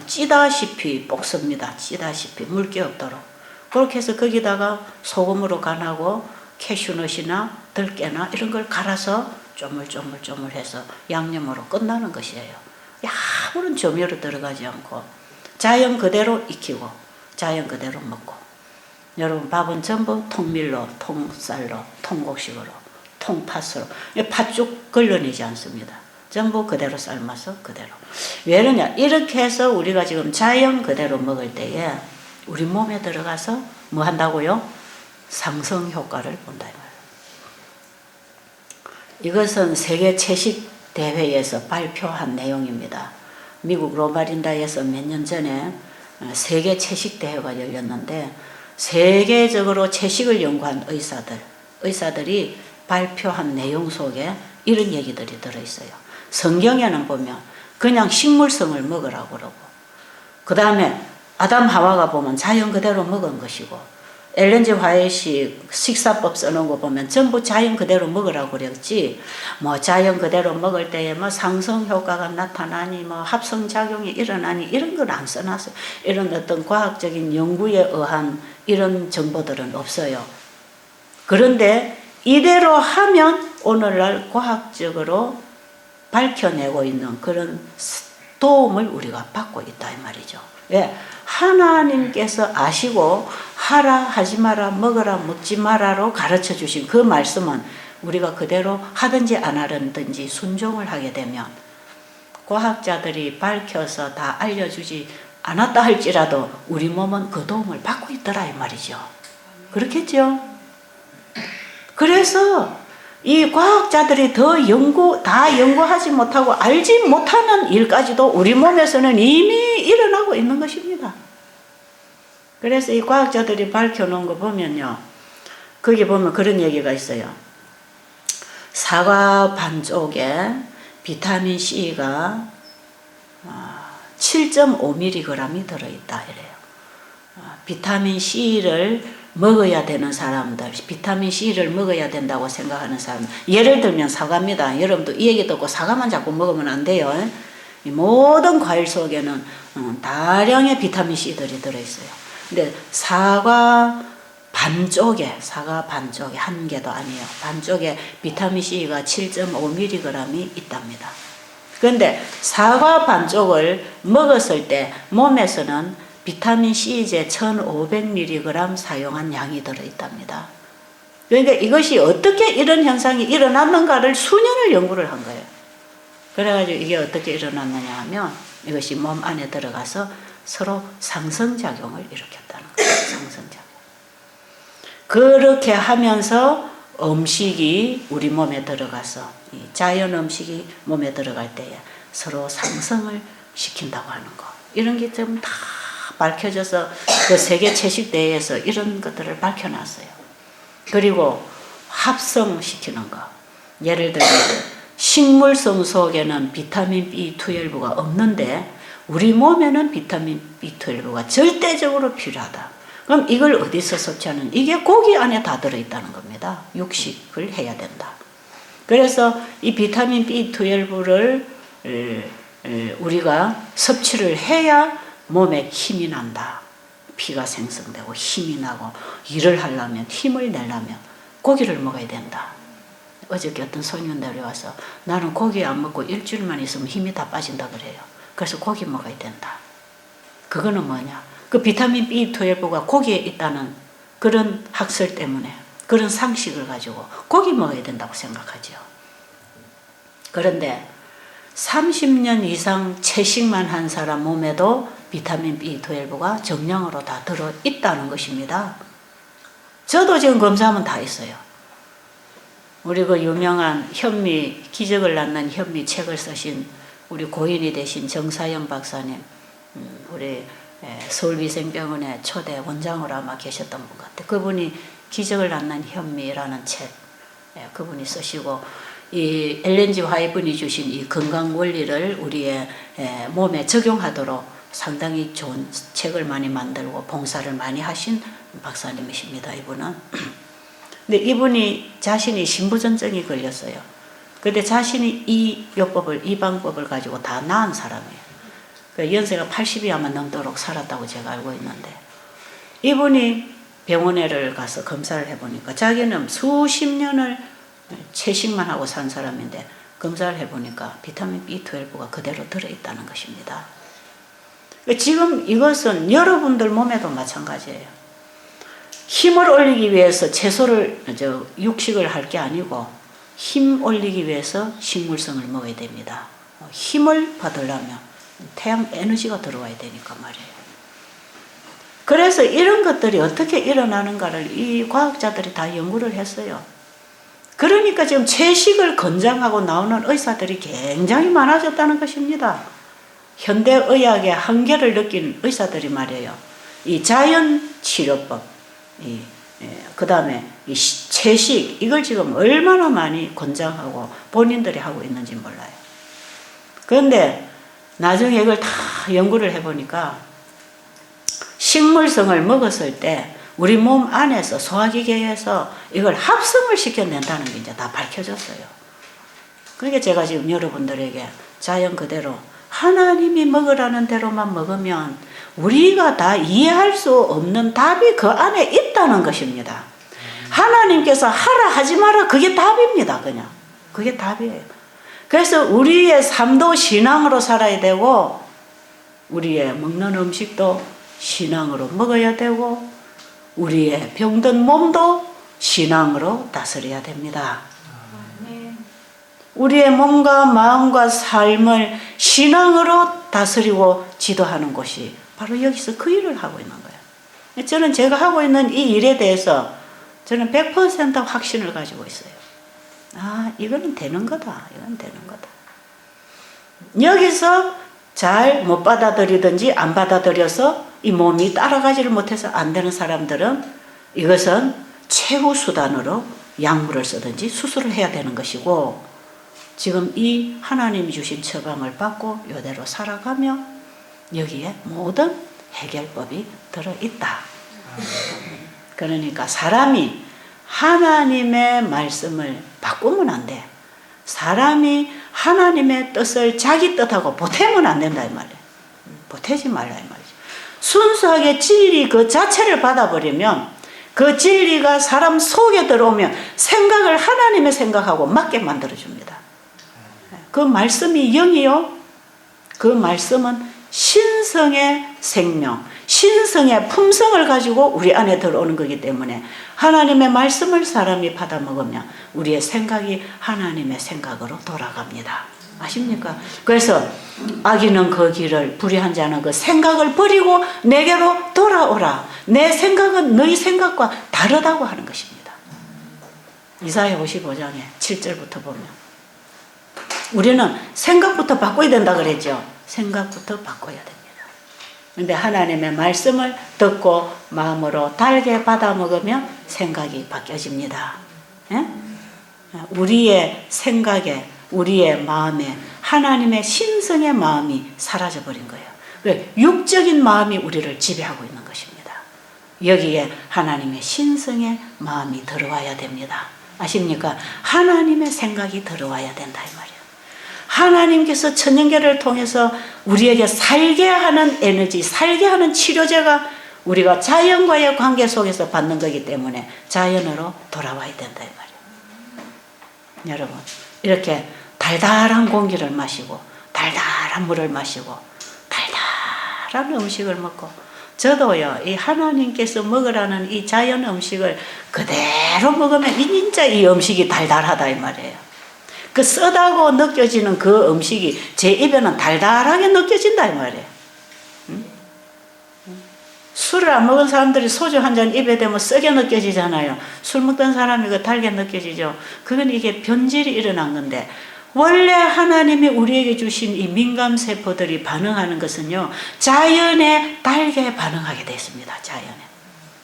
찌다시피 볶습니다. 찌다시피 물기 없도록. 그렇게 해서 거기다가 소금으로 간하고 캐슈넛이나 들깨나 이런 걸 갈아서 쪼물쪼물쪼물 해서 양념으로 끝나는 것이에요. 아무런 조미료 들어가지 않고 자연 그대로 익히고 자연 그대로 먹고 여러분 밥은 전부 통밀로, 통쌀로, 통곡식으로, 통팥으로 팥죽 걸러내지 않습니다. 전부 그대로 삶아서 그대로. 왜 그러냐? 이렇게 해서 우리가 지금 자연 그대로 먹을 때에 우리 몸에 들어가서 뭐 한다고요? 상승 효과를 본다. 이것은 세계 채식 대회에서 발표한 내용입니다. 미국 로마린다에서 몇 년 전에 세계 채식 대회가 열렸는데 세계적으로 채식을 연구한 의사들이 발표한 내용 속에 이런 얘기들이 들어있어요. 성경에는 보면 그냥 식물성을 먹으라고 그러고 그 다음에 아담 하와가 보면 자연 그대로 먹은 것이고 엘렌 G 화이트이 식사법 써놓은 거 보면 전부 자연 그대로 먹으라고 그랬지 뭐 자연 그대로 먹을 때에 뭐 상승 효과가 나타나니 뭐 합성작용이 일어나니 이런 건 안 써놨어요. 이런 어떤 과학적인 연구에 의한 이런 정보들은 없어요. 그런데 이대로 하면 오늘날 과학적으로 밝혀내고 있는 그런 도움을 우리가 받고 있다 이 말이죠. 왜? 하나님께서 아시고 하라 하지 마라 먹어라 먹지 마라로 가르쳐 주신 그 말씀은 우리가 그대로 하든지 안 하든지 순종을 하게 되면 과학자들이 밝혀서 다 알려주지 않았다 할지라도 우리 몸은 그 도움을 받고 있더라 이 말이죠. 그렇겠죠? 그래서 이 과학자들이 다 연구하지 못하고 알지 못하는 일까지도 우리 몸에서는 이미 일어나고 있는 것입니다. 그래서 이 과학자들이 밝혀놓은 거 보면요. 거기 보면 그런 얘기가 있어요. 사과 반쪽에 비타민 C가 7.5mg이 들어있다 이래요. 비타민 C를 먹어야 되는 사람들, 비타민 C를 먹어야 된다고 생각하는 사람, 예를 들면 사과입니다. 여러분도 이 얘기 듣고 사과만 자꾸 먹으면 안 돼요. 이 모든 과일 속에는 다량의 비타민 C들이 들어있어요. 근데 사과 반쪽에 한 개도 아니에요. 반쪽에 비타민 C가 7.5mg이 있답니다. 그런데 사과 반쪽을 먹었을 때 몸에서는 비타민 C제 1500mg 사용한 양이 들어있답니다. 그러니까 이것이 어떻게 이런 현상이 일어났는가를 수년을 연구를 한 거예요. 그래가지고 이게 어떻게 일어났느냐 하면 이것이 몸 안에 들어가서 서로 상승작용을 일으켰다는 거예요. 상승작용. 그렇게 하면서 음식이 우리 몸에 들어가서 자연 음식이 몸에 들어갈 때에 서로 상승을 시킨다고 하는 거. 이런 게 좀 다 밝혀져서 그 세계 채식대회에서 이런 것들을 밝혀놨어요. 그리고 합성시키는 거. 예를 들면 식물성 속에는 비타민 B12가 없는데 우리 몸에는 비타민 B12가 절대적으로 필요하다. 그럼 이걸 어디서 섭취하는? 이게 고기 안에 다 들어있다는 겁니다. 육식을 해야 된다. 그래서 이 비타민 B12를 우리가 섭취를 해야 몸에 힘이 난다. 피가 생성되고 힘이 나고 일을 하려면 힘을 내려면 고기를 먹어야 된다. 어저께 어떤 손님들이 와서 나는 고기 안 먹고 일주일만 있으면 힘이 다 빠진다 그래요. 그래서 고기 먹어야 된다. 그거는 뭐냐? 그 비타민 B12가 고기에 있다는 그런 학설 때문에 그런 상식을 가지고 고기 먹어야 된다고 생각하죠. 그런데 30년 이상 채식만 한 사람 몸에도 비타민 B12가 정량으로 다 들어있다는 것입니다. 저도 지금 검사하면 다 있어요. 우리 그 유명한 현미, 기적을 낳는 현미 책을 쓰신 우리 고인이 되신 정사영 박사님, 우리 서울위생병원의 초대 원장으로 아마 계셨던 분 같아요. 그분이 기적을 낳는 현미라는 책, 그분이 쓰시고 이 엘렌 G 화이트분이 주신 이 건강 원리를 우리의 몸에 적용하도록 상당히 좋은 책을 많이 만들고 봉사를 많이 하신 박사님이십니다. 이분은. 근데 이분이 자신이 신부전증이 걸렸어요. 근데 자신이 이 요법을, 이 방법을 가지고 다 나은 사람이에요. 연세가 80이 아마 넘도록 살았다고 제가 알고 있는데 이분이 병원에를 가서 검사를 해보니까 자기는 수십 년을 채식만 하고 산 사람인데 검사를 해보니까 비타민 B12가 그대로 들어있다는 것입니다. 지금 이것은 여러분들 몸에도 마찬가지예요. 힘을 올리기 위해서 육식을 할 게 아니고 힘 올리기 위해서 식물성을 먹어야 됩니다. 힘을 받으려면 태양 에너지가 들어와야 되니까 말이에요. 그래서 이런 것들이 어떻게 일어나는가를 이 과학자들이 다 연구를 했어요. 그러니까 지금 채식을 권장하고 나오는 의사들이 굉장히 많아졌다는 것입니다. 현대의학의 한계를 느낀 의사들이 말이에요. 이 자연치료법, 그 다음에 이 채식, 이걸 지금 얼마나 많이 권장하고 본인들이 하고 있는지 몰라요. 그런데 나중에 이걸 다 연구를 해보니까 식물성을 먹었을 때 우리 몸 안에서 소화기계에서 이걸 합성을 시켜낸다는 게 이제 다 밝혀졌어요. 그러니까 제가 지금 여러분들에게 자연 그대로 하나님이 먹으라는 대로만 먹으면 우리가 다 이해할 수 없는 답이 그 안에 있다는 것입니다. 하나님께서 하라 하지 마라 그게 답입니다. 그냥 그게 답이에요. 그래서 우리의 삶도 신앙으로 살아야 되고 우리의 먹는 음식도 신앙으로 먹어야 되고 우리의 병든 몸도 신앙으로 다스려야 됩니다. 우리의 몸과 마음과 삶을 신앙으로 다스리고 지도하는 곳이 바로 여기서 그 일을 하고 있는 거예요. 저는 제가 하고 있는 이 일에 대해서 저는 100% 확신을 가지고 있어요. 아, 이거는 되는 거다. 이건 되는 거다. 여기서 잘 못 받아들이든지 안 받아들여서 이 몸이 따라가지를 못해서 안 되는 사람들은 이것은 최후 수단으로 약물을 쓰든지 수술을 해야 되는 것이고 지금 이 하나님이 주신 처방을 받고 이대로 살아가며 여기에 모든 해결법이 들어있다. 그러니까 사람이 하나님의 말씀을 바꾸면 안 돼. 사람이 하나님의 뜻을 자기 뜻하고 보태면 안 된다 이 말이에요. 보태지 말라 이 말이죠. 순수하게 진리 그 자체를 받아버리면 그 진리가 사람 속에 들어오면 생각을 하나님의 생각하고 맞게 만들어줍니다. 그 말씀이 영이요. 그 말씀은 신성의 생명, 신성의 품성을 가지고 우리 안에 들어오는 거기 때문에 하나님의 말씀을 사람이 받아 먹으면 우리의 생각이 하나님의 생각으로 돌아갑니다. 아십니까? 그래서 악인은 그 길을 불의한 자는 그 생각을 버리고 내게로 돌아오라. 내 생각은 너희 생각과 다르다고 하는 것입니다. 이사야 55장에 7절부터 보면 우리는 생각부터 바꿔야 된다 그랬죠. 생각부터 바꿔야 됩니다. 근데 하나님의 말씀을 듣고 마음으로 달게 받아 먹으면 생각이 바뀌어집니다. 예? 우리의 생각에 우리의 마음에 하나님의 신성의 마음이 사라져버린 거예요. 왜? 육적인 마음이 우리를 지배하고 있는 것입니다. 여기에 하나님의 신성의 마음이 들어와야 됩니다. 아십니까? 하나님의 생각이 들어와야 된다 이 말이에요. 하나님께서 천연계를 통해서 우리에게 살게 하는 에너지, 살게 하는 치료제가 우리가 자연과의 관계 속에서 받는 거기 때문에 자연으로 돌아와야 된다 이 말이에요. 여러분, 이렇게 달달한 공기를 마시고 달달한 물을 마시고 달달한 음식을 먹고, 저도요 이 하나님께서 먹으라는 이 자연 음식을 그대로 먹으면 진짜 이 음식이 달달하다 이 말이에요. 그 쓰다고 느껴지는 그 음식이 제 입에는 달달하게 느껴진다 이 말이에요. 술을 안 먹은 사람들이 소주 한 잔 입에 대면 쓰게 느껴지잖아요. 술 먹던 사람이 그 달게 느껴지죠. 그건 이게 변질이 일어난 건데, 원래 하나님이 우리에게 주신 이 민감세포들이 반응하는 것은요 자연에 달게 반응하게 되어 있습니다. 자연에.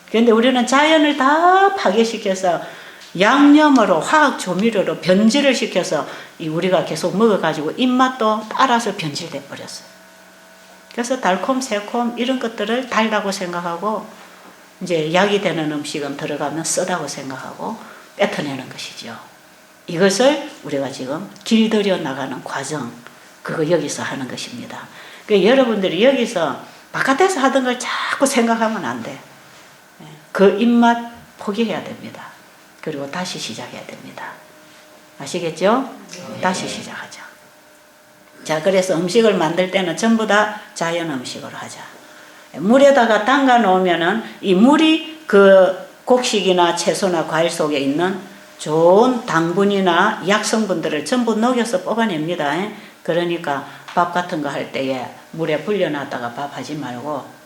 그런데 우리는 자연을 다 파괴시켜서 양념으로 화학 조미료로 변질을 시켜서 우리가 계속 먹어가지고 입맛도 따라서 변질돼 버렸어요. 그래서 달콤 새콤 이런 것들을 달다고 생각하고 이제 약이 되는 음식은 들어가면 쓰다고 생각하고 뱉어내는 것이죠. 이것을 우리가 지금 길들여 나가는 과정, 그거 여기서 하는 것입니다. 그러니까 여러분들이 여기서 바깥에서 하던 걸 자꾸 생각하면 안 돼. 그 입맛 포기해야 됩니다. 그리고 다시 시작해야 됩니다. 아시겠죠? 다시 시작하자. 자, 그래서 음식을 만들 때는 전부 다 자연 음식으로 하자. 물에다가 담가 놓으면은 이 물이 그 곡식이나 채소나 과일 속에 있는 좋은 당분이나 약성분들을 전부 녹여서 뽑아냅니다. 그러니까 밥 같은 거 할 때에 물에 불려놨다가 밥 하지 말고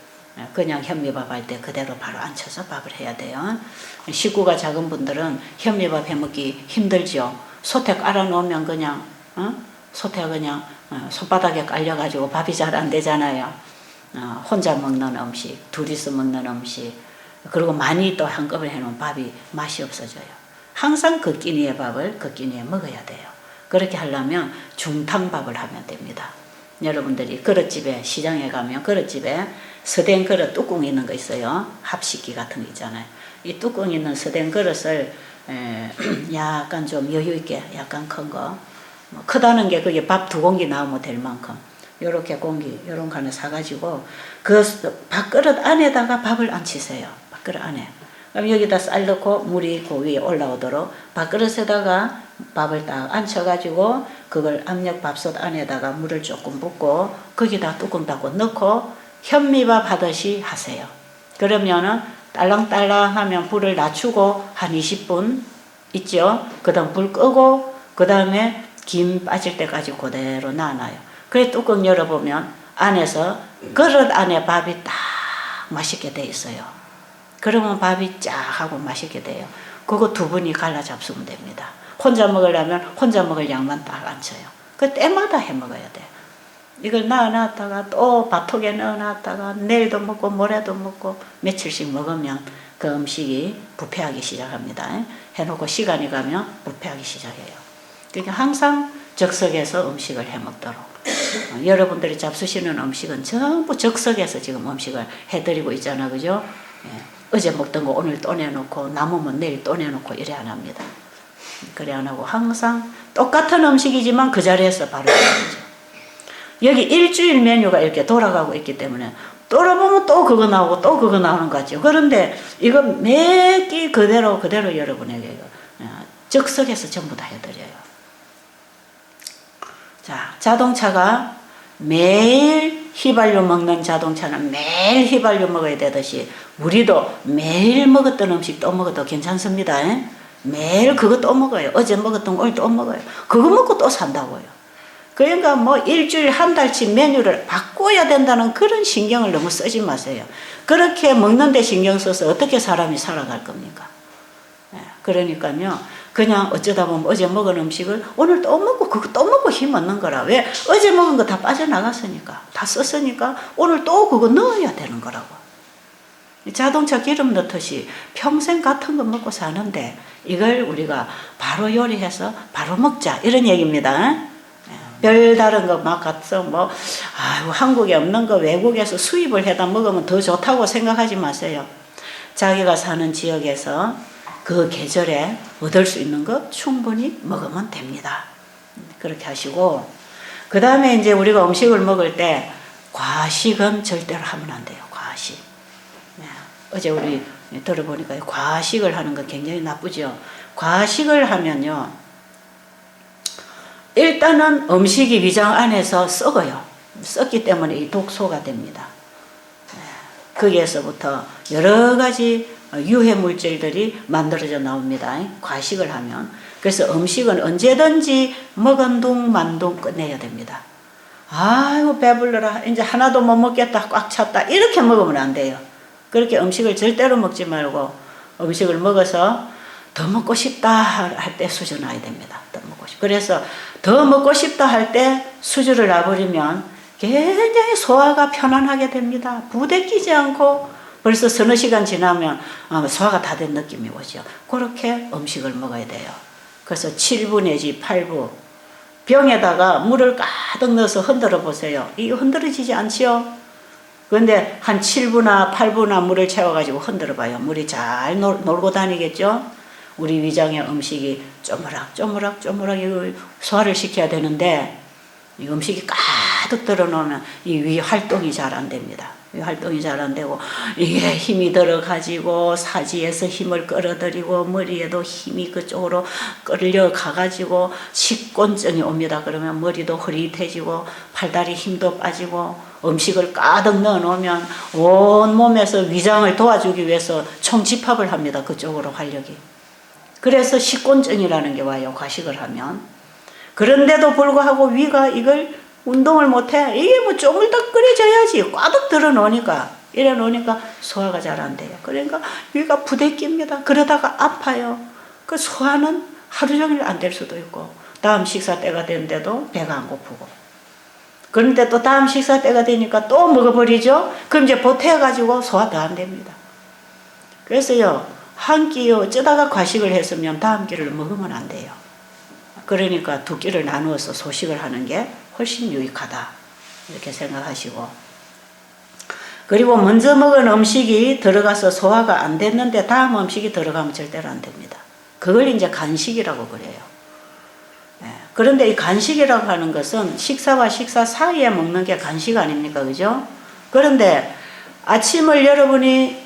그냥 현미밥 할 때 그대로 바로 앉혀서 밥을 해야 돼요. 식구가 작은 분들은 현미밥 해먹기 힘들죠. 소태 깔아놓으면 그냥 소태 그냥 손바닥에 깔려가지고 밥이 잘 안 되잖아요. 혼자 먹는 음식, 둘이서 먹는 음식, 그리고 많이 또 한꺼번에 해놓으면 밥이 맛이 없어져요. 항상 그 끼니의 밥을 그 끼니에 먹어야 돼요. 그렇게 하려면 중탕밥을 하면 됩니다. 여러분들이 그릇집에, 시장에 가면 그릇집에 서된 그릇 뚜껑 있는 거 있어요. 합식기 같은 거 있잖아요. 이 뚜껑 있는 서된 그릇을 약간 좀 여유 있게, 약간 큰 거, 뭐 크다는 게 그게 밥 2공기 나오면 될 만큼 요렇게 공기, 요런 거 하나 사가지고 그 밥그릇 안에다가 밥을 앉히세요. 밥그릇 안에. 그럼 여기다 쌀 넣고 물이 그 위에 올라오도록 밥그릇에다가 밥을 딱 앉혀가지고 그걸 압력밥솥 안에다가 물을 조금 붓고 거기다 뚜껑 닫고 넣고 현미밥 하듯이 하세요. 그러면은 딸랑딸랑 하면 불을 낮추고 한 20분 있죠. 그 다음 불 끄고 그 다음에 김 빠질 때까지 그대로 놔놔요. 그래 뚜껑 열어보면 안에서 그릇 안에 밥이 딱 맛있게 돼 있어요. 그러면 밥이 쫙 하고 맛있게 돼요. 그거 2분이 갈라 잡수면 됩니다. 혼자 먹으려면 혼자 먹을 양만 딱 앉혀요. 그 때마다 해 먹어야 돼. 이걸 넣어놨다가 또 밥통에 넣어놨다가 내일도 먹고 모레도 먹고 며칠씩 먹으면 그 음식이 부패하기 시작합니다. 해놓고 시간이 가면 부패하기 시작해요. 그러니까 항상 적석에서 음식을 해 먹도록 여러분들이 잡수시는 음식은 전부 적석에서 지금 음식을 해드리고 있잖아, 그죠? 예. 어제 먹던 거 오늘 또 내놓고 남으면 내일 또 내놓고 이래 안 합니다. 그래 안 하고 항상 똑같은 음식이지만 그 자리에서 바로 해야죠. 여기 일주일 메뉴가 이렇게 돌아가고 있기 때문에 돌아보면 또 그거 나오고 또 그거 나오는 것 같죠. 그런데 이거 매 끼 그대로 여러분에게 적석에서 전부 다 해드려요. 자, 자동차가 매일 휘발유 먹는 자동차는 매일 휘발유 먹어야 되듯이 우리도 매일 먹었던 음식 또 먹어도 괜찮습니다. 매일 그거 또 먹어요. 어제 먹었던 거 오늘 또 먹어요. 그거 먹고 또 산다고요. 그러니까 뭐 일주일 한 달치 메뉴를 바꿔야 된다는 그런 신경을 너무 쓰지 마세요. 그렇게 먹는 데 신경 써서 어떻게 사람이 살아갈 겁니까? 그러니까요. 그냥 어쩌다 보면 어제 먹은 음식을 오늘 또 먹고 그거 또 먹고 힘 얻는 거라. 왜? 어제 먹은 거 다 빠져나갔으니까. 다 썼으니까 오늘 또 그거 넣어야 되는 거라고. 자동차 기름 넣듯이 평생 같은 거 먹고 사는데 이걸 우리가 바로 요리해서 바로 먹자 이런 얘기입니다. 별다른 거 막 갖서 뭐 한국에 없는 거 외국에서 수입을 해다 먹으면 더 좋다고 생각하지 마세요. 자기가 사는 지역에서 그 계절에 얻을 수 있는 거 충분히 먹으면 됩니다. 그렇게 하시고 그 다음에 이제 우리가 음식을 먹을 때 과식은 절대로 하면 안 돼요. 과식. 어제 우리 들어보니까 과식을 하는 거 굉장히 나쁘죠. 과식을 하면요. 일단은 음식이 위장 안에서 썩어요. 썩기 때문에 이 독소가 됩니다. 거기에서부터 여러 가지 유해 물질들이 만들어져 나옵니다. 과식을 하면. 그래서 음식은 언제든지 먹은 둥 만둥 끝내야 됩니다. 아이고 배불러라 이제 하나도 못 먹겠다 꽉 찼다 이렇게 먹으면 안 돼요. 그렇게 음식을 절대로 먹지 말고 음식을 먹어서 더 먹고 싶다 할 때 수저 놔야 됩니다. 더 먹고 싶. 그래서 더 먹고 싶다 할 때 수저를 놔버리면 굉장히 소화가 편안하게 됩니다. 부대끼지 않고 벌써 서너 시간 지나면 소화가 다 된 느낌이 오죠. 그렇게 음식을 먹어야 돼요. 그래서 7부 내지 8부 병에다가 물을 가득 넣어서 흔들어 보세요. 이게 흔들어지지 않지요? 그런데 한 7부나 8부나 물을 채워가지고 흔들어 봐요. 물이 잘 놀고 다니겠죠? 우리 위장의 음식이 쪼무락 소화를 시켜야 되는데 이 음식이 가득 들어놓으면 이 위 활동이 잘 안 됩니다. 위 활동이 잘 안 되고 이게 힘이 들어가지고 사지에서 힘을 끌어들이고 머리에도 힘이 그쪽으로 끌려가가지고 식곤증이 옵니다. 그러면 머리도 흐릿해지고 팔다리 힘도 빠지고 음식을 가득 넣어놓으면 온 몸에서 위장을 도와주기 위해서 총집합을 합니다. 그쪽으로 활력이. 그래서 식곤증이라는 게 와요. 과식을 하면. 그런데도 불구하고 위가 이걸 운동을 못해. 이게 뭐 쪼물떡거려져야지. 꽉 들어놓으니까. 이래 놓으니까 소화가 잘 안 돼요. 그러니까 위가 부대낍니다. 그러다가 아파요. 그 소화는 하루 종일 안 될 수도 있고 다음 식사 때가 되는데도 배가 안 고프고 그런데 또 다음 식사 때가 되니까 또 먹어버리죠. 그럼 이제 보태가지고 소화 더 안 됩니다. 그래서요. 한 끼 어쩌다가 과식을 했으면 다음 끼를 먹으면 안 돼요. 그러니까 두 끼를 나누어서 소식을 하는 게 훨씬 유익하다 이렇게 생각하시고 그리고 먼저 먹은 음식이 들어가서 소화가 안 됐는데 다음 음식이 들어가면 절대로 안 됩니다. 그걸 이제 간식이라고 그래요. 그런데 이 간식이라고 하는 것은 식사와 식사 사이에 먹는 게 간식 아닙니까? 그죠? 그런데 아침을 여러분이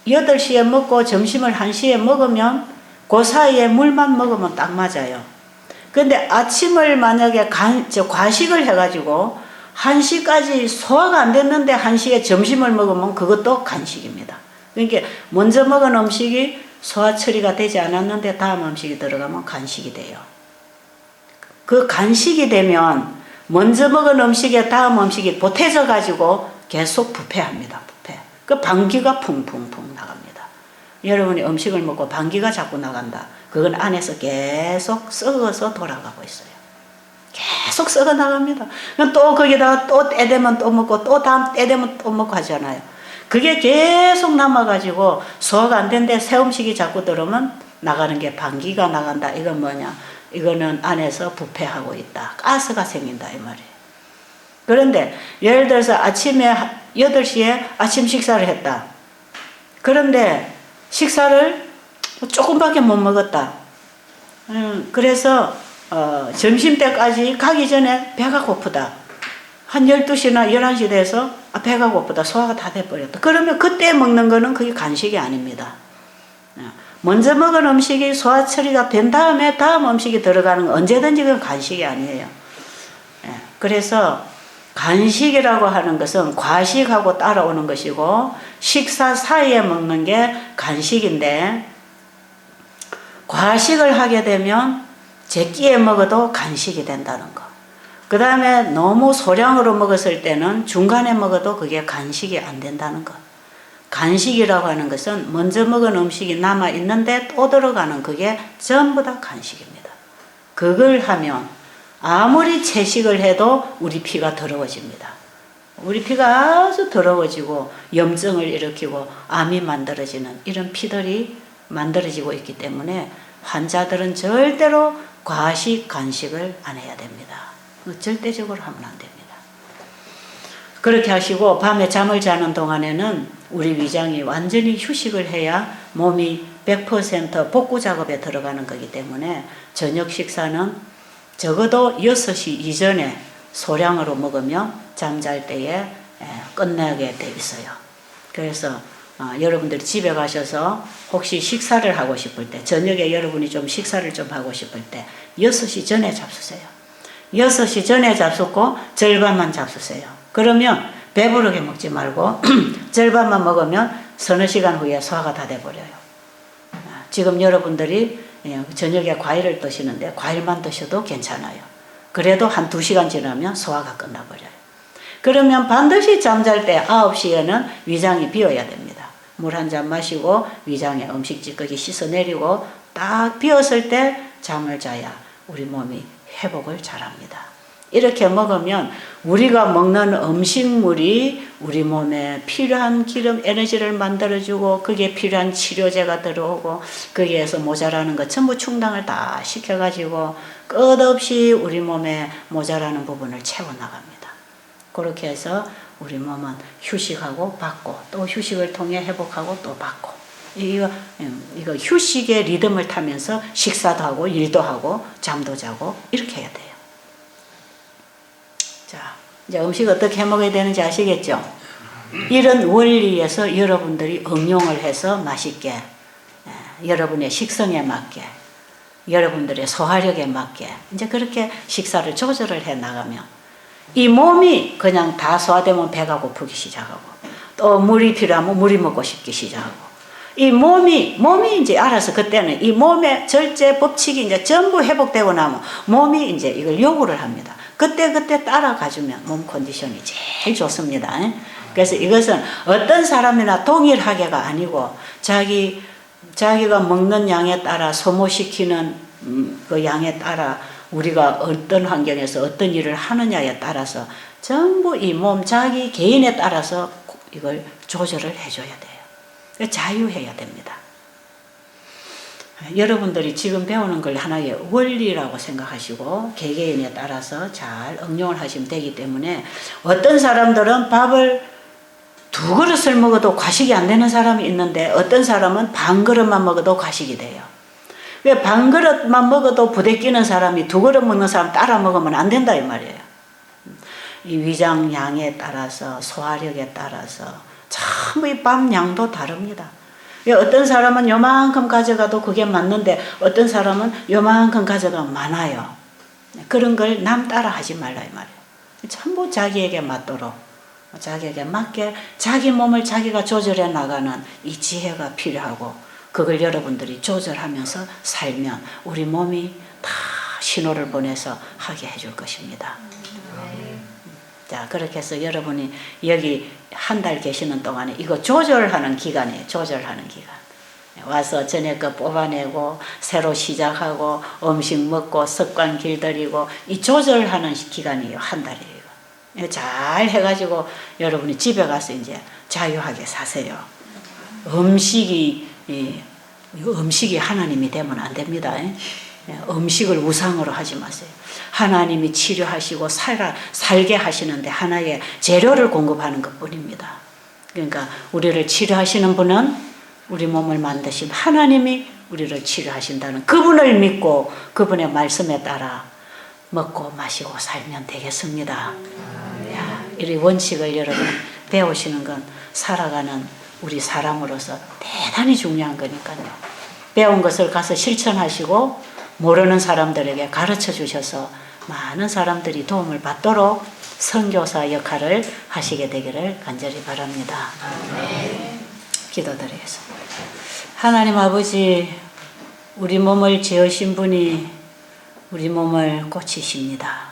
8시에 먹고 점심을 1시에 먹으면 그 사이에 물만 먹으면 딱 맞아요. 근데 아침을 만약에 과식을 해가지고 1시까지 소화가 안 됐는데 1시에 점심을 먹으면 그것도 간식입니다. 그러니까 먼저 먹은 음식이 소화 처리가 되지 않았는데 다음 음식이 들어가면 간식이 돼요. 그 간식이 되면 먼저 먹은 음식에 다음 음식이 보태져 가지고 계속 부패합니다. 부패. 그 방귀가 풍풍풍 나갑니다. 여러분이 음식을 먹고 방귀가 자꾸 나간다. 그건 안에서 계속 썩어서 돌아가고 있어요. 계속 썩어 나갑니다. 또 거기다가 또 때 되면 또 먹고 또 다음 때 되면 또 먹고 하잖아요. 그게 계속 남아가지고 소화가 안 되는데 새 음식이 자꾸 들어오면 나가는 게 방귀가 나간다. 이건 뭐냐? 이거는 안에서 부패하고 있다. 가스가 생긴다 이 말이에요. 그런데 예를 들어서 아침에 8시에 아침 식사를 했다. 그런데 식사를 조금밖에 못 먹었다. 그래서 점심때까지 가기 전에 배가 고프다. 한 12시나 11시 돼서 배가 고프다. 소화가 다 돼버렸다. 그러면 그때 먹는 거는 그게 간식이 아닙니다. 먼저 먹은 음식이 소화 처리가 된 다음에 다음 음식이 들어가는 건 언제든지 그건 간식이 아니에요. 그래서 간식이라고 하는 것은 과식하고 따라오는 것이고 식사 사이에 먹는 게 간식인데 과식을 하게 되면 제끼에 먹어도 간식이 된다는 거. 그 다음에 너무 소량으로 먹었을 때는 중간에 먹어도 그게 간식이 안 된다는 것. 간식이라고 하는 것은 먼저 먹은 음식이 남아있는데 또 들어가는 그게 전부 다 간식입니다. 그걸 하면 아무리 채식을 해도 우리 피가 더러워집니다. 우리 피가 아주 더러워지고 염증을 일으키고 암이 만들어지는 이런 피들이 만들어지고 있기 때문에 환자들은 절대로 과식, 간식을 안 해야 됩니다. 절대적으로 하면 안 됩니다. 그렇게 하시고 밤에 잠을 자는 동안에는 우리 위장이 완전히 휴식을 해야 몸이 100% 복구 작업에 들어가는 거기 때문에 저녁 식사는 적어도 6시 이전에 소량으로 먹으면 잠잘 때에 끝나게 돼 있어요. 그래서 여러분들이 집에 가셔서 혹시 식사를 하고 싶을 때 저녁에 여러분이 좀 식사를 좀 하고 싶을 때 6시 전에 잡수세요. 6시 전에 잡수고 절반만 잡수세요. 그러면 배부르게 먹지 말고 절반만 먹으면 서너 시간 후에 소화가 다 돼버려요. 지금 여러분들이 저녁에 과일을 드시는데 과일만 드셔도 괜찮아요. 그래도 한 2시간 지나면 소화가 끝나버려요. 그러면 반드시 잠잘 때 9시에는 위장이 비어야 됩니다. 물 한 잔 마시고 위장에 음식 찌꺼기 씻어내리고 딱 비었을 때 잠을 자야 우리 몸이 회복을 잘합니다. 이렇게 먹으면 우리가 먹는 음식물이 우리 몸에 필요한 기름, 에너지를 만들어주고 그게 필요한 치료제가 들어오고 거기에서 모자라는 거 전부 충당을 다 시켜가지고 끝없이 우리 몸에 모자라는 부분을 채워나갑니다. 그렇게 해서 우리 몸은 휴식하고 받고 또 휴식을 통해 회복하고 또 받고 이거 휴식의 리듬을 타면서 식사도 하고 일도 하고 잠도 자고 이렇게 해야 돼요. 자, 이제 음식 어떻게 해 먹어야 되는지 아시겠죠? 이런 원리에서 여러분들이 응용을 해서 맛있게 여러분의 식성에 맞게 여러분들의 소화력에 맞게 이제 그렇게 식사를 조절을 해 나가면 이 몸이 그냥 다 소화되면 배가 고프기 시작하고 또 물이 필요하면 물이 먹고 싶기 시작하고 이 몸이 이제 알아서 그때는 이 몸의 절제 법칙이 이제 전부 회복되고 나면 몸이 이제 이걸 요구를 합니다. 그때 따라가주면 몸 컨디션이 제일 좋습니다. 그래서 이것은 어떤 사람이나 동일하게가 아니고 자기가 먹는 양에 따라 소모시키는 그 양에 따라 우리가 어떤 환경에서 어떤 일을 하느냐에 따라서 전부 이 몸 자기 개인에 따라서 이걸 조절을 해줘야 돼요. 자유해야 됩니다. 여러분들이 지금 배우는 걸 하나의 원리라고 생각하시고 개개인에 따라서 잘 응용을 하시면 되기 때문에 어떤 사람들은 밥을 2그릇을 먹어도 과식이 안 되는 사람이 있는데 어떤 사람은 반 그릇만 먹어도 과식이 돼요. 왜 반 그릇만 먹어도 부대끼는 사람이 2그릇 먹는 사람 따라 먹으면 안 된다 이 말이에요. 이 위장 양에 따라서 소화력에 따라서 참 이 밥 양도 다릅니다. 어떤 사람은 요만큼 가져가도 그게 맞는데 어떤 사람은 요만큼 가져가면 많아요. 그런 걸 남 따라 하지 말라 이 말이에요. 전부 자기에게 맞도록 자기에게 맞게 자기 몸을 자기가 조절해 나가는 이 지혜가 필요하고 그걸 여러분들이 조절하면서 살면 우리 몸이 다 신호를 보내서 하게 해줄 것입니다. 자, 그렇게 해서 여러분이 여기 한 달 계시는 동안에 이거 조절하는 기간이에요. 조절하는 기간. 와서 전에 거 뽑아내고 새로 시작하고 음식 먹고 습관 길들이고 이 조절하는 기간이에요. 한 달이에요. 잘 해가지고 여러분이 집에 가서 이제 자유하게 사세요. 음식이 하나님이 되면 안 됩니다. 음식을 우상으로 하지 마세요. 하나님이 치료하시고 살게 하시는데 하나의 재료를 공급하는 것뿐입니다. 그러니까 우리를 치료하시는 분은 우리 몸을 만드신 하나님이 우리를 치료하신다는 그분을 믿고 그분의 말씀에 따라 먹고 마시고 살면 되겠습니다. 이 원칙을 여러분 배우시는 건 살아가는 우리 사람으로서 대단히 중요한 거니까요. 배운 것을 가서 실천하시고 모르는 사람들에게 가르쳐 주셔서 많은 사람들이 도움을 받도록 선교사 역할을 하시게 되기를 간절히 바랍니다. 기도드리겠습니다. 하나님 아버지, 우리 몸을 지으신 분이 우리 몸을 고치십니다.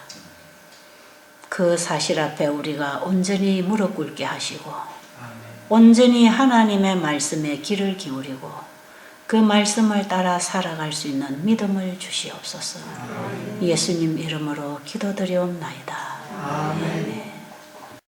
그 사실 앞에 우리가 온전히 무릎 꿇게 하시고 온전히 하나님의 말씀에 귀를 기울이고 그 말씀을 따라 살아갈 수 있는 믿음을 주시옵소서. 예수님 이름으로 기도드리옵나이다. 아멘.